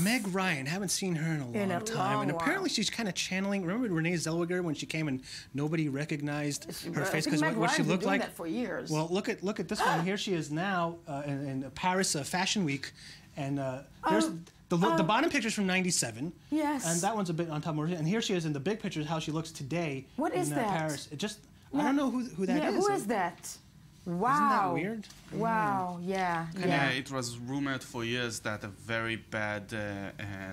Speaker 18: Meg Ryan, haven't seen her in a long time, and apparently she's kind of channeling. Remember Renee Zellweger when she came and nobody recognized her face because what she looked like?
Speaker 1: That for years.
Speaker 18: Well, look at this one. Here she is now in Paris Fashion Week, and here's the bottom picture's from '97.
Speaker 1: Yes.
Speaker 18: And that one's a bit on top of her. And here she is in the big picture, how she looks today.
Speaker 1: What is that?
Speaker 18: Paris. I don't know who that is.
Speaker 1: Who is that? Wow.
Speaker 18: Isn't that weird?
Speaker 1: Wow, yeah.
Speaker 12: Yeah, it was rumored for years that a very bad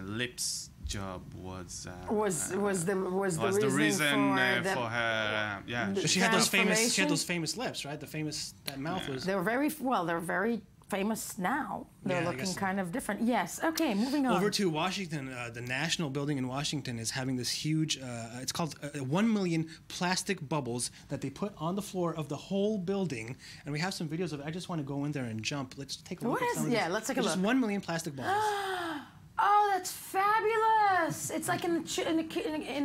Speaker 12: lips job was the reason for her. Yeah,
Speaker 18: she had those famous lips, right? That mouth was.
Speaker 1: They're very famous now. They're looking kind of different. Yes. Okay, moving on.
Speaker 18: Over to Washington. The National Building in Washington is having this huge, it's called 1 million plastic bubbles that they put on the floor of the whole building. And we have some videos of it. I just want to go in there and jump. Let's take a look at some of this.
Speaker 1: Yeah, let's take a look.
Speaker 18: Just 1 million plastic bubbles.
Speaker 1: Oh, that's fabulous! It's like in a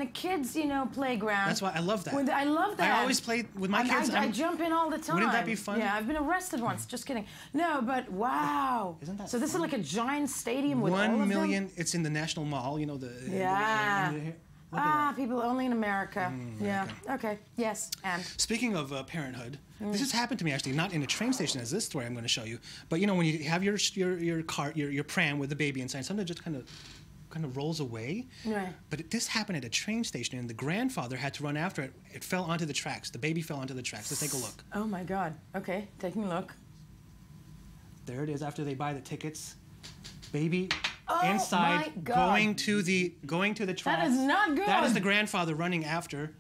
Speaker 1: kids, playground.
Speaker 18: That's why I love that.
Speaker 1: I love that.
Speaker 18: I always play with my kids.
Speaker 1: I jump in all the time.
Speaker 18: Wouldn't that be fun?
Speaker 1: Yeah, I've been arrested once. Just kidding. No, but wow.
Speaker 18: Isn't that
Speaker 1: so? This is like a giant stadium with
Speaker 18: 1 million. It's in the National Mall. You know the.
Speaker 1: Yeah. People only in America. Yeah. Okay. Yes. And
Speaker 18: speaking of parenthood, this has happened to me actually, not in a train station as this story I'm going to show you, but when you have your cart, your pram with the baby inside, something just kind of rolls away.
Speaker 1: Right.
Speaker 18: But this happened at a train station, and the grandfather had to run after it. It fell onto the tracks. The baby fell onto the tracks. Let's take a look.
Speaker 1: Oh my God. Okay, taking a look.
Speaker 18: There it is. After they buy the tickets, baby. Inside, going to the tracks.
Speaker 1: That is not good.
Speaker 18: That is the grandfather running after.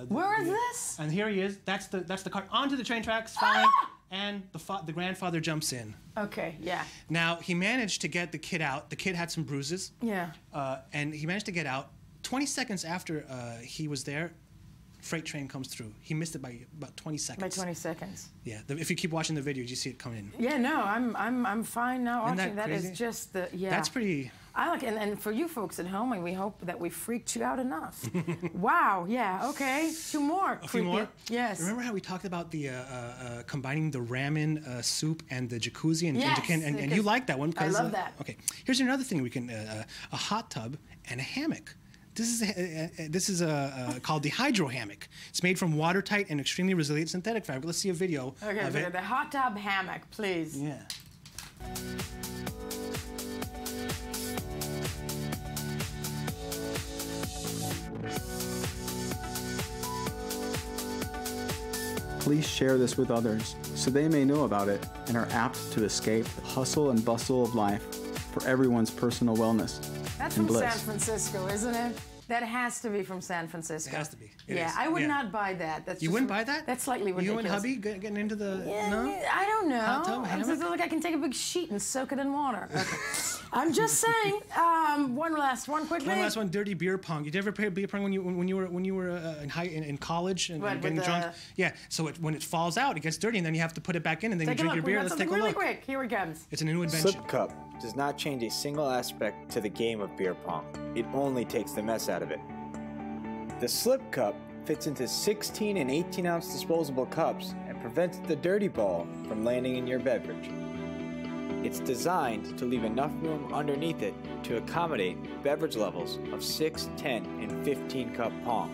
Speaker 1: Where is this?
Speaker 18: And here he is. That's the cart onto the train tracks, falling, and the grandfather jumps in.
Speaker 1: Okay, yeah.
Speaker 18: Now he managed to get the kid out. The kid had some bruises.
Speaker 1: Yeah.
Speaker 18: And he managed to get out. 20 seconds after he was there, freight train comes through. He missed it by about 20 seconds.
Speaker 1: By 20 seconds.
Speaker 18: Yeah. If you keep watching the video, you see it coming in.
Speaker 1: Yeah. No, I'm fine now watching.
Speaker 18: That
Speaker 1: is just the
Speaker 18: That's pretty.
Speaker 1: I like it, and for you folks at home, and we hope that we freaked you out enough. Wow. Yeah. Okay. Two more.
Speaker 18: A few more.
Speaker 1: Yes.
Speaker 18: Remember how we talked about the combining the ramen soup and the jacuzzi and you like that one?
Speaker 1: I love that.
Speaker 18: Okay. Here's another thing we can a hot tub and a hammock. This is called the hydro hammock. It's made from watertight and extremely resilient synthetic fabric. Let's see a video of it.
Speaker 1: The hot tub hammock, please.
Speaker 18: Yeah.
Speaker 6: Please share this with others so they may know about it and are apt to escape the hustle and bustle of life for everyone's personal wellness.
Speaker 1: That's
Speaker 6: and
Speaker 1: from
Speaker 6: bliss.
Speaker 1: San Francisco, isn't it? That has to be from San Francisco.
Speaker 18: It has to be.
Speaker 1: I would not buy that.
Speaker 18: You wouldn't buy that?
Speaker 1: That's slightly ridiculous.
Speaker 18: You and hubby getting into the... No?
Speaker 1: I don't know.
Speaker 18: Hot tub, hammock?
Speaker 1: Like I can take a big sheet and soak it in water. Okay. I'm just saying. One last one quickly.
Speaker 18: One last one. Dirty beer pong. Did you ever play beer pong when you were in college and getting drunk? Yeah. So when it falls out, it gets dirty, and then you have to put it back in, and then you drink your beer. Let's take a look.
Speaker 1: Really quick. Here it comes.
Speaker 18: It's a new invention.
Speaker 14: Slip cup does not change a single aspect to the game of beer pong. It only takes the mess out of it. The slip cup fits into 16 and 18-ounce disposable cups and prevents the dirty ball from landing in your beverage. It's designed to leave enough room underneath it to accommodate beverage levels of 6, 10, and 15 cup pong.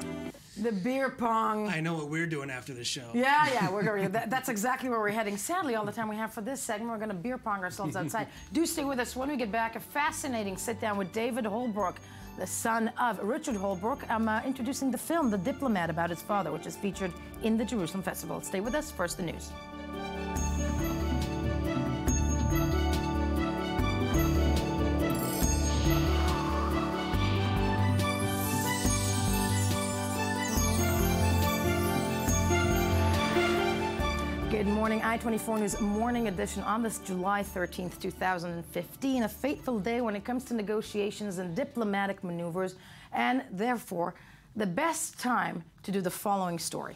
Speaker 1: The beer pong.
Speaker 18: I know what we're doing after the show.
Speaker 1: Yeah, we're going. That's exactly where we're heading. Sadly, all the time we have for this segment, we're going to beer pong ourselves outside. Do stay with us when we get back. A fascinating sit-down with David Holbrooke, the son of Richard Holbrooke. I'm introducing the film The Diplomat about his father, which is featured in the Jerusalem Festival. Stay with us. First, the news. I-24 News Morning Edition on this July 13th, 2015, a fateful day when it comes to negotiations and diplomatic maneuvers, and therefore the best time to do the following story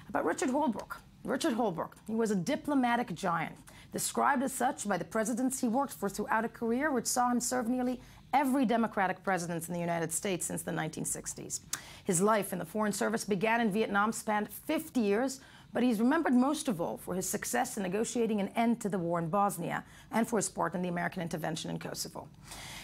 Speaker 1: about Richard Holbrooke. Richard Holbrooke, he was a diplomatic giant, described as such by the presidents he worked for throughout a career which saw him serve nearly every Democratic president in the United States since the 1960s. His life in the Foreign Service began in Vietnam, spanned 50 years, but he's remembered most of all for his success in negotiating an end to the war in Bosnia and for his part in the American intervention in Kosovo.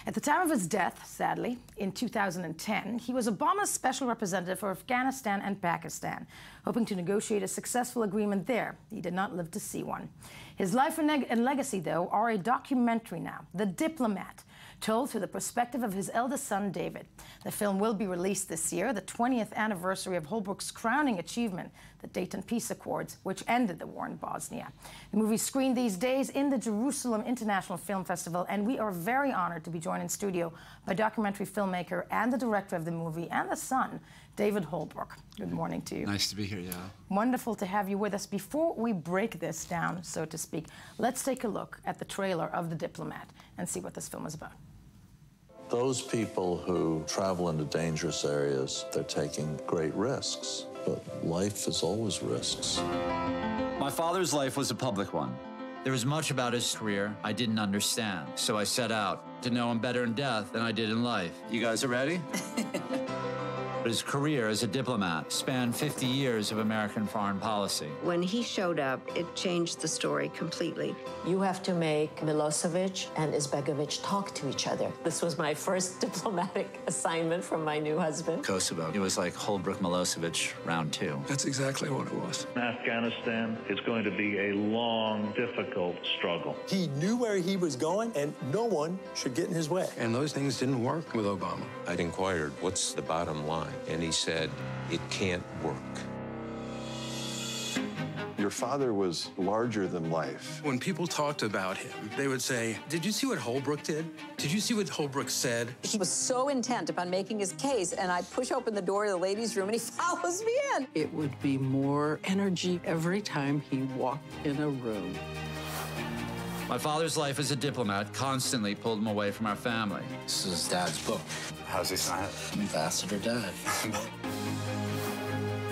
Speaker 1: At the time of his death, sadly, in 2010, he was Obama's special representative for Afghanistan and Pakistan, hoping to negotiate a successful agreement there. He did not live to see one. His life and legacy, though, are a documentary now, The Diplomat, told through the perspective of his eldest son, David. The film will be released this year, the 20th anniversary of Holbrooke's crowning achievement, the Dayton Peace Accords, which ended the war in Bosnia. The movie is screened these days in the Jerusalem International Film Festival, and we are very honored to be joined in studio by documentary filmmaker and the director of the movie and the son, David Holbrooke. Good morning to you.
Speaker 7: Nice to be here, yeah.
Speaker 1: Wonderful to have you with us. Before we break this down, so to speak, let's take a look at the trailer of The Diplomat and see what this film is about.
Speaker 9: Those people who travel into dangerous areas, they're taking great risks, but life is always risks.
Speaker 15: My father's life was a public one. There was much about his career I didn't understand, so I set out to know him better in death than I did in life. You guys are ready? His career as a diplomat spanned 50 years of American foreign policy.
Speaker 16: When he showed up, it changed the story completely.
Speaker 17: You have to make Milosevic and Izbegovic talk to each other. This was my first diplomatic assignment from my new husband.
Speaker 15: Kosovo. It was like Holbrooke Milosevic round 2.
Speaker 26: That's exactly what it was.
Speaker 27: Afghanistan is going to be a long, difficult struggle.
Speaker 28: He knew where he was going, and no one should get in his way. And those things didn't work with Obama.
Speaker 29: I'd inquired, what's the bottom line? And he said, it can't work.
Speaker 13: Your father was larger than life.
Speaker 28: When people talked about him, they would say, did you see what Holbrooke did? Did you see what Holbrooke said?
Speaker 17: He was so intent upon making his case, and I push open the door to the ladies' room, and he follows me in.
Speaker 30: It would be more energy every time he walked in a room.
Speaker 15: My father's life as a diplomat constantly pulled him away from our family.
Speaker 28: This is Dad's book.
Speaker 15: How's he sign it?
Speaker 28: Ambassador Dad.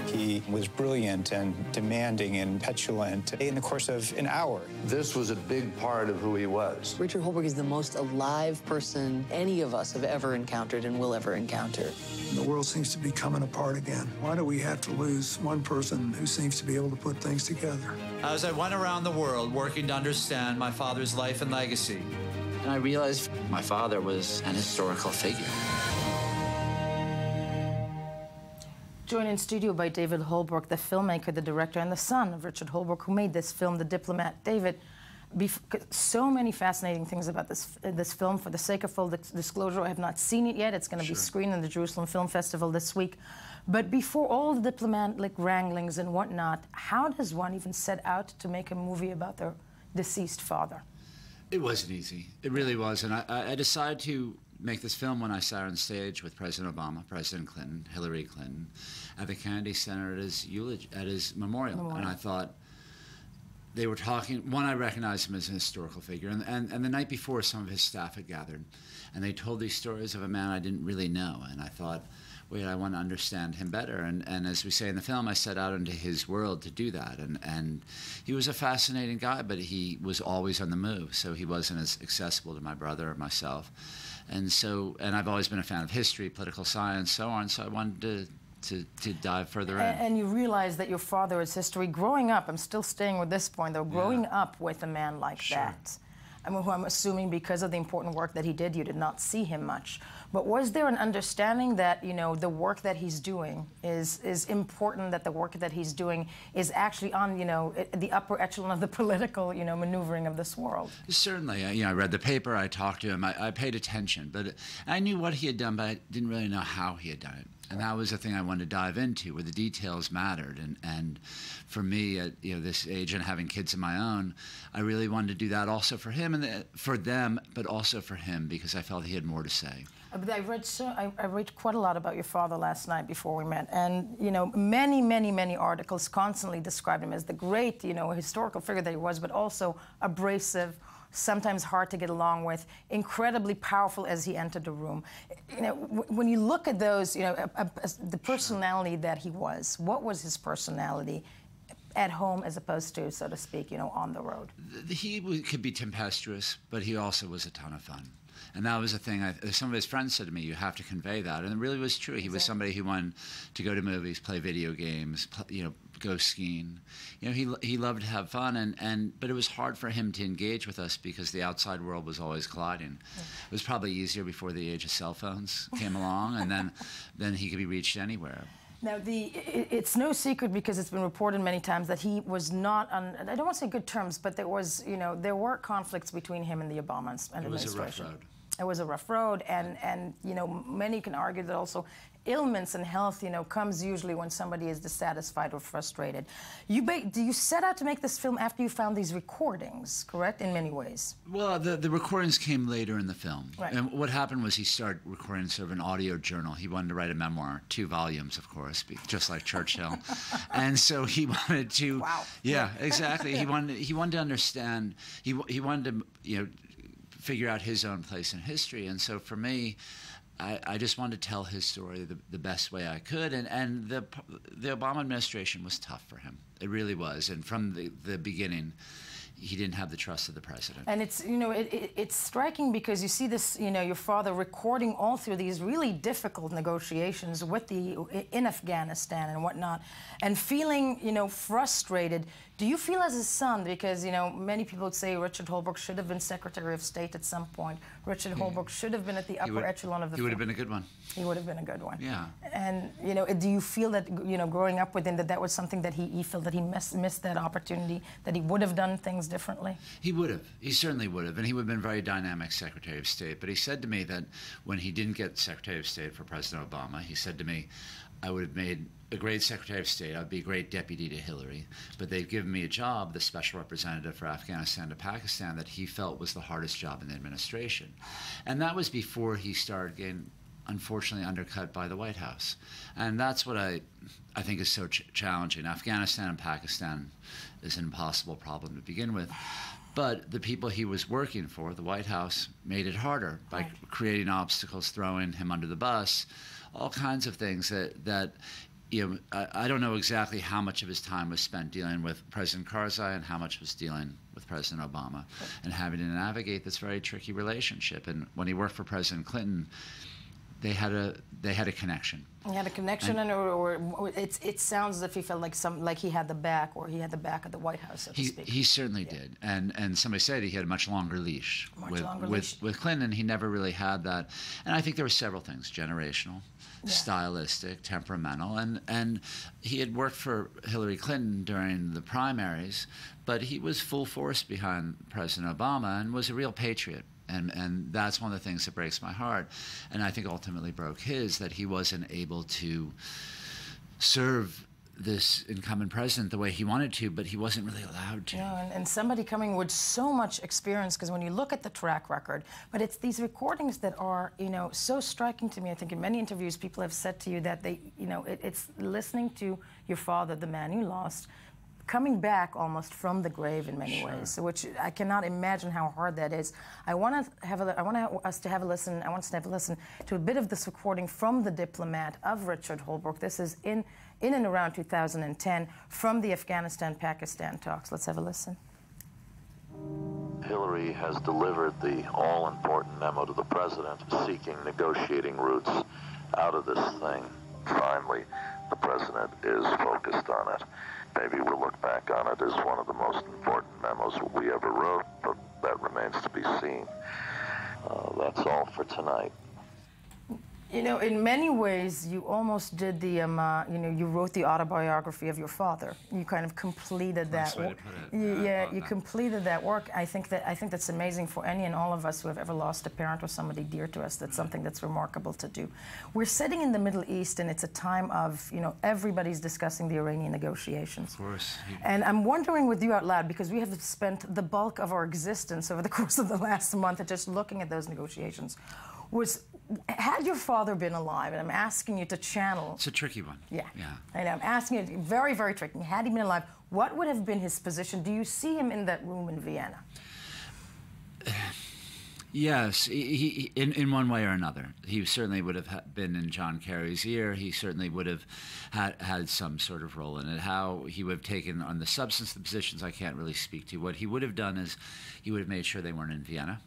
Speaker 31: He was brilliant and demanding and petulant in the course of an hour.
Speaker 29: This was a big part of who he was.
Speaker 17: Richard Holbrooke is the most alive person any of us have ever encountered and will ever encounter.
Speaker 28: The world seems to be coming apart again. Why do we have to lose one person who seems to be able to put things together?
Speaker 15: As I went around the world working to understand my father's life and legacy, I realized my father was an historical figure.
Speaker 1: Joined in studio by David Holbrooke, the filmmaker, the director, and the son of Richard Holbrooke, who made this film, The Diplomat. David, so many fascinating things about this film. For the sake of full disclosure, I have not seen it yet. It's going to be screened in the Jerusalem Film Festival this week. But before all the diplomatic wranglings and whatnot, how does one even set out to make a movie about their deceased father?
Speaker 15: It wasn't easy. It really was. And I decided to make this film when I sat on stage with President Obama, President Clinton, Hillary Clinton, at the Kennedy Center at his memorial. And I thought, they were talking, one, I recognized him as a historical figure, and the night before, some of his staff had gathered, and they told these stories of a man I didn't really know, and I thought, wait, I want to understand him better, and as we say in the film, I set out into his world to do that, and he was a fascinating guy, but he was always on the move, so he wasn't as accessible to my brother or myself. And I've always been a fan of history, political science, so on, so I wanted to dive further in.
Speaker 1: And you realize that your father is history. Growing up, I'm still staying with this point, though, growing up with a man like that, I mean, who I'm assuming because of the important work that he did, you did not see him much. But was there an understanding that, you know, the work that he's doing is important, that the work that he's doing is actually on, you know, the upper echelon of the political, you know, maneuvering of this world?
Speaker 15: Certainly. You know, I read the paper, I talked to him, I paid attention, but I knew what he had done, but I didn't really know how he had done it. And that was the thing I wanted to dive into, where the details mattered. And for me, at this age and having kids of my own, I really wanted to do that also for him and for them, but also for him, because I felt he had more to say.
Speaker 1: But I read quite a lot about your father last night before we met, and many articles constantly described him as the great, historical figure that he was, but also abrasive, sometimes hard to get along with, incredibly powerful as he entered the room. When you look at those, the personality that he was, what was his personality at home as opposed to, so to speak, on the road?
Speaker 15: He could be tempestuous, but he also was a ton of fun. And that was the thing. Some of his friends said to me, "You have to convey that," and it really was true. He was somebody who wanted to go to movies, play video games, go skiing. He loved to have fun, but it was hard for him to engage with us because the outside world was always colliding. Yeah. It was probably easier before the age of cell phones came along, and then he could be reached anywhere.
Speaker 1: Now, it's no secret, because it's been reported many times, that he was not on, I don't want to say good terms, but there were conflicts between him and the Obama administration.
Speaker 15: It was a rough road.
Speaker 1: It was a rough road, and many can argue that also ailments and health, comes usually when somebody is dissatisfied or frustrated. Do you set out to make this film after you found these recordings, correct, in many ways?
Speaker 15: Well, the recordings came later in the film.
Speaker 1: Right.
Speaker 15: And what happened was he started recording sort of an audio journal. He wanted to write a memoir, 2 volumes, of course, just like Churchill. And so he wanted to...
Speaker 1: Wow.
Speaker 15: Yeah, exactly. He wanted to understand, he wanted to, figure out his own place in history. And so for me, I just wanted to tell his story the best way I could, and the Obama administration was tough for him. It really was, and from the beginning, he didn't have the trust of the president.
Speaker 1: And it's it's striking because you see this, your father recording all through these really difficult negotiations in Afghanistan and whatnot, and feeling frustrated. Do you feel as a son, because many people would say Richard Holbrooke should have been Secretary of State at some point. Richard Holbrooke should have been at the upper echelon of the.
Speaker 15: He would have been a good one.
Speaker 1: He would have been a good one.
Speaker 15: Yeah.
Speaker 1: And do you feel that growing up with him that was something that he felt that he missed that opportunity, that he would have done things differently?
Speaker 15: He would have. He certainly would have, and he would have been a very dynamic Secretary of State. But he said to me that when he didn't get Secretary of State for President Obama, he said to me, "I would have made a great Secretary of State. I'd be a great deputy to Hillary. But they've given me a job, the special representative for Afghanistan to Pakistan, that he felt was the hardest job in the administration." And that was before he started getting, unfortunately, undercut by the White House. And that's what I think is so challenging. Afghanistan and Pakistan is an impossible problem to begin with. But the people he was working for, the White House, made it harder by creating obstacles, throwing him under the bus, all kinds of things that I don't know exactly how much of his time was spent dealing with President Karzai and how much was dealing with President Obama, and having to navigate this very tricky relationship. And when he worked for President Clinton, they had a connection.
Speaker 1: He had a connection, or it sounds as if he felt like he had the back, or he had the back of the White House, so to speak.
Speaker 15: He certainly did, and somebody said he had a much longer leash. With Clinton, he never really had that, and I think there were several things: generational, stylistic, temperamental, and he had worked for Hillary Clinton during the primaries, but he was full force behind President Obama and was a real patriot. And that's one of the things that breaks my heart, and I think ultimately broke his, that he wasn't able to serve this incumbent president the way he wanted to, but he wasn't really allowed to.
Speaker 1: And somebody coming with so much experience, because when you look at the track record, but it's these recordings that are, so striking to me. I think in many interviews people have said to you that it's listening to your father, the man you lost, coming back almost from the grave in many ways, which I cannot imagine how hard that is. I want us to have a listen to a bit of this recording from The Diplomat of Richard Holbrooke. This is in and around 2010 from the Afghanistan-Pakistan talks. Let's have a listen.
Speaker 9: Hillary has delivered the all-important memo to the president seeking negotiating routes out of this thing. Finally, the president is focused on it. Maybe we'll look back on it as one of the most important memos we ever wrote, but that remains to be seen. That's all for tonight.
Speaker 1: You know, in many ways, you almost did the, you know, you wrote the autobiography of your father. You kind of completed that work. Yeah, you completed that work. I think that's amazing for any and all of us who have ever lost a parent or somebody dear to us. That's something that's remarkable to do. We're sitting in the Middle East, and it's a time of, you know, everybody's discussing the Iranian negotiations.
Speaker 15: Of course.
Speaker 1: And I'm wondering with you out loud, because we have spent the bulk of our existence over the course of the last month just looking at those negotiations. Had your father been alive, and I'm asking you to channel...
Speaker 15: It's a tricky one.
Speaker 1: Yeah. I know, I'm asking you, very, very tricky. Had he been alive, what would have been his position? Do you see him in that room in Vienna?
Speaker 15: Yes, he in one way or another. He certainly would have been in John Kerry's ear. He certainly would have had some sort of role in it. How he would have taken on the substance of the positions, I can't really speak to. What he would have done is he would have made sure they weren't in Vienna.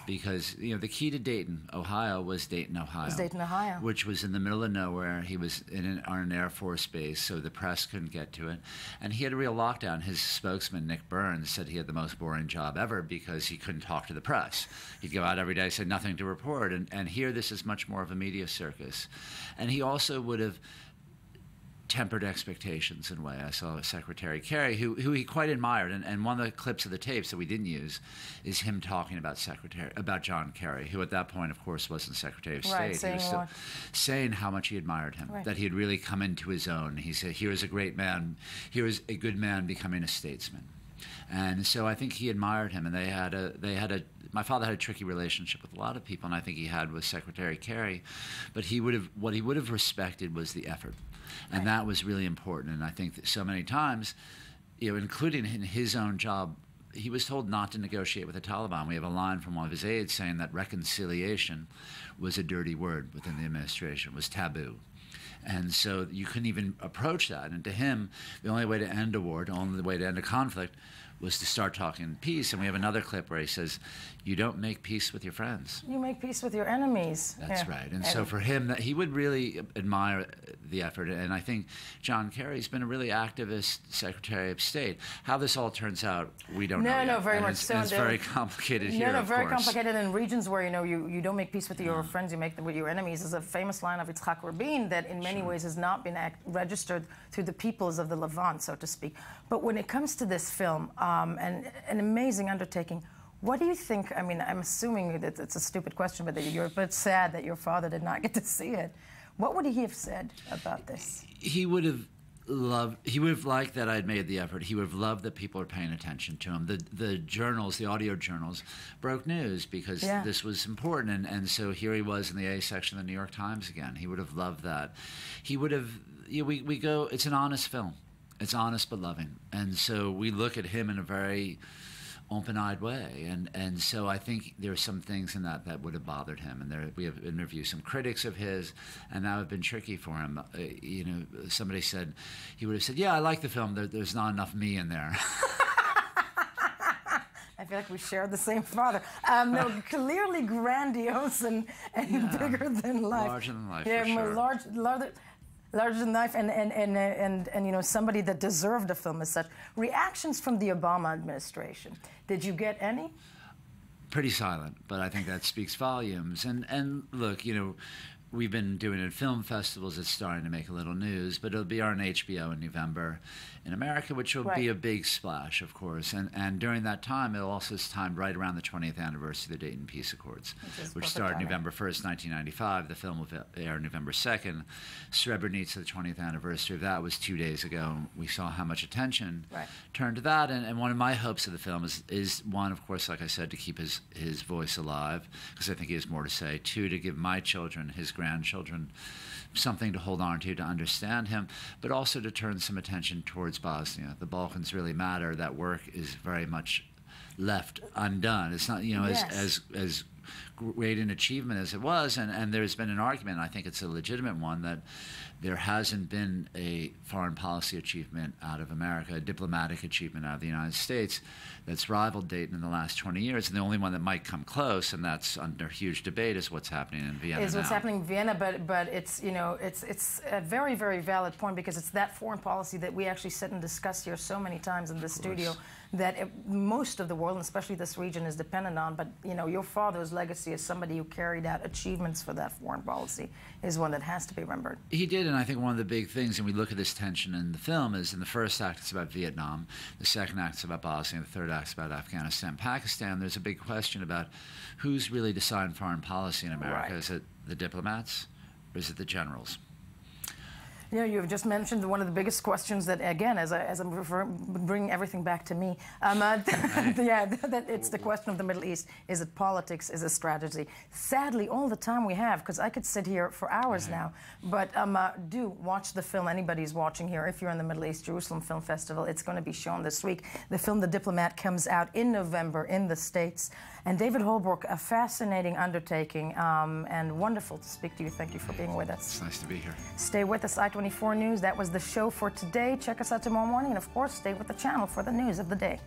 Speaker 15: Because, you know, the key to Dayton, Ohio, was Dayton, Ohio. Which was in the middle of nowhere. He was on an Air Force base, so the press couldn't get to it. And he had a real lockdown. His spokesman, Nick Burns, said he had the most boring job ever because he couldn't talk to the press. He'd go out every day, say nothing to report. And here, this is much more of a media circus. And he also would have tempered expectations in a way. I saw Secretary Kerry, who he quite admired, and one of the clips of the tapes that we didn't use is him talking about John Kerry, who at that point, of course, wasn't Secretary of State. He was still saying how much he admired him, that he had really come into his own. He said, "Here is a great man. Here is a good man becoming a statesman." And so I think he admired him, and my father had a tricky relationship with a lot of people, and I think he had with Secretary Kerry, but what he would have respected was the effort. And that was really important. And I think that so many times, you know, including in his own job, he was told not to negotiate with the Taliban. We have a line from one of his aides saying that reconciliation was a dirty word within the administration, was taboo. And so you couldn't even approach that. And to him, the only way to end a war, the only way to end a conflict, was to start talking peace. And we have another clip where he says, "You don't make peace with your friends.
Speaker 1: You make peace with your enemies."
Speaker 15: That's right. And so for him, he would really admire the effort. And I think John Kerry's been a really activist Secretary of State. How this all turns out, we don't know yet.
Speaker 1: Very much so.
Speaker 15: It's very complicated here, of
Speaker 1: very
Speaker 15: course.
Speaker 1: complicated in regions where, you know, you don't make peace with your friends, you make them with your enemies. There's a famous line of Yitzhak Rabin that in many ways has not been registered through the peoples of the Levant, so to speak. But when it comes to this film, and an amazing undertaking, what do you think? I mean, I'm assuming that it's a stupid question, but it's sad that your father did not get to see it. What would he have said about this?
Speaker 15: He would have liked that I'd made the effort. He would have loved that people are paying attention to him. The journals, the audio journals, broke news because this was important. And so here he was in the A section of the New York Times again. He would have loved that. He would have, we go, it's an honest film. It's honest but loving. And so we look at him in a very open-eyed way. And so I think there are some things in that would have bothered him. And we have interviewed some critics of his, and that would have been tricky for him. You know, somebody said, he would have said, "Yeah, I like the film. There's not enough me in there."
Speaker 1: I feel like we share the same father. No, clearly grandiose and bigger than life.
Speaker 15: Larger than life, for sure.
Speaker 1: Larger than life, and you know, somebody that deserved a film as such. Reactions from the Obama administration, did you get any?
Speaker 15: Pretty silent, but I think that speaks volumes. And look, you know, we've been doing it at film festivals. It's starting to make a little news, but it'll be on HBO in November in America, which will be a big splash, of course. And during that time, it'll also is timed right around the 20th anniversary of the Dayton Peace Accords, which started November 1st, 1995. The film will air November 2nd. Srebrenica, the 20th anniversary of that was 2 days ago. And we saw how much attention turned to that. And one of my hopes of the film is one, of course, like I said, to keep his voice alive, because I think he has more to say. Two, to give my children, his grandchildren, something to hold on to understand him, but also to turn some attention towards Bosnia. The Balkans really matter. That work is very much left undone. It's not, you know, as great an achievement as it was, and there's been an argument, I think it's a legitimate one, that there hasn't been a foreign policy achievement out of America, a diplomatic achievement out of the United States that's rivaled Dayton in the last 20 years. And the only one that might come close, and that's under huge debate, is what's happening in Vienna now.
Speaker 1: What's happening in Vienna, but it's, you know, it's a very, very valid point, because it's that foreign policy that we actually sit and discuss here so many times in the studio that most of the world, and especially this region, is dependent on. But, you know, your father was legacy as somebody who carried out achievements for that foreign policy is one that has to be remembered.
Speaker 15: He did, and I think one of the big things, and we look at this tension in the film, is in the first act it's about Vietnam, the second act is about Bosnia, the third act is about Afghanistan. Pakistan, there's a big question about who's really deciding foreign policy in America. Right. Is it the diplomats, or is it the generals?
Speaker 1: Yeah, you've just mentioned one of the biggest questions that, again, as I'm bringing everything back to me, it's the question of the Middle East. Is it politics? Is it strategy? Sadly, all the time we have, because I could sit here for hours now, but do watch the film. Anybody's watching here, if you're in the Middle East, Jerusalem Film Festival, it's going to be shown this week. The film The Diplomat comes out in November in the States. And David Holbrooke, a fascinating undertaking and wonderful to speak to you. Thank you for being with us.
Speaker 15: It's nice to be here.
Speaker 1: Stay with us, I-24 News. That was the show for today. Check us out tomorrow morning. And, of course, stay with the channel for the news of the day.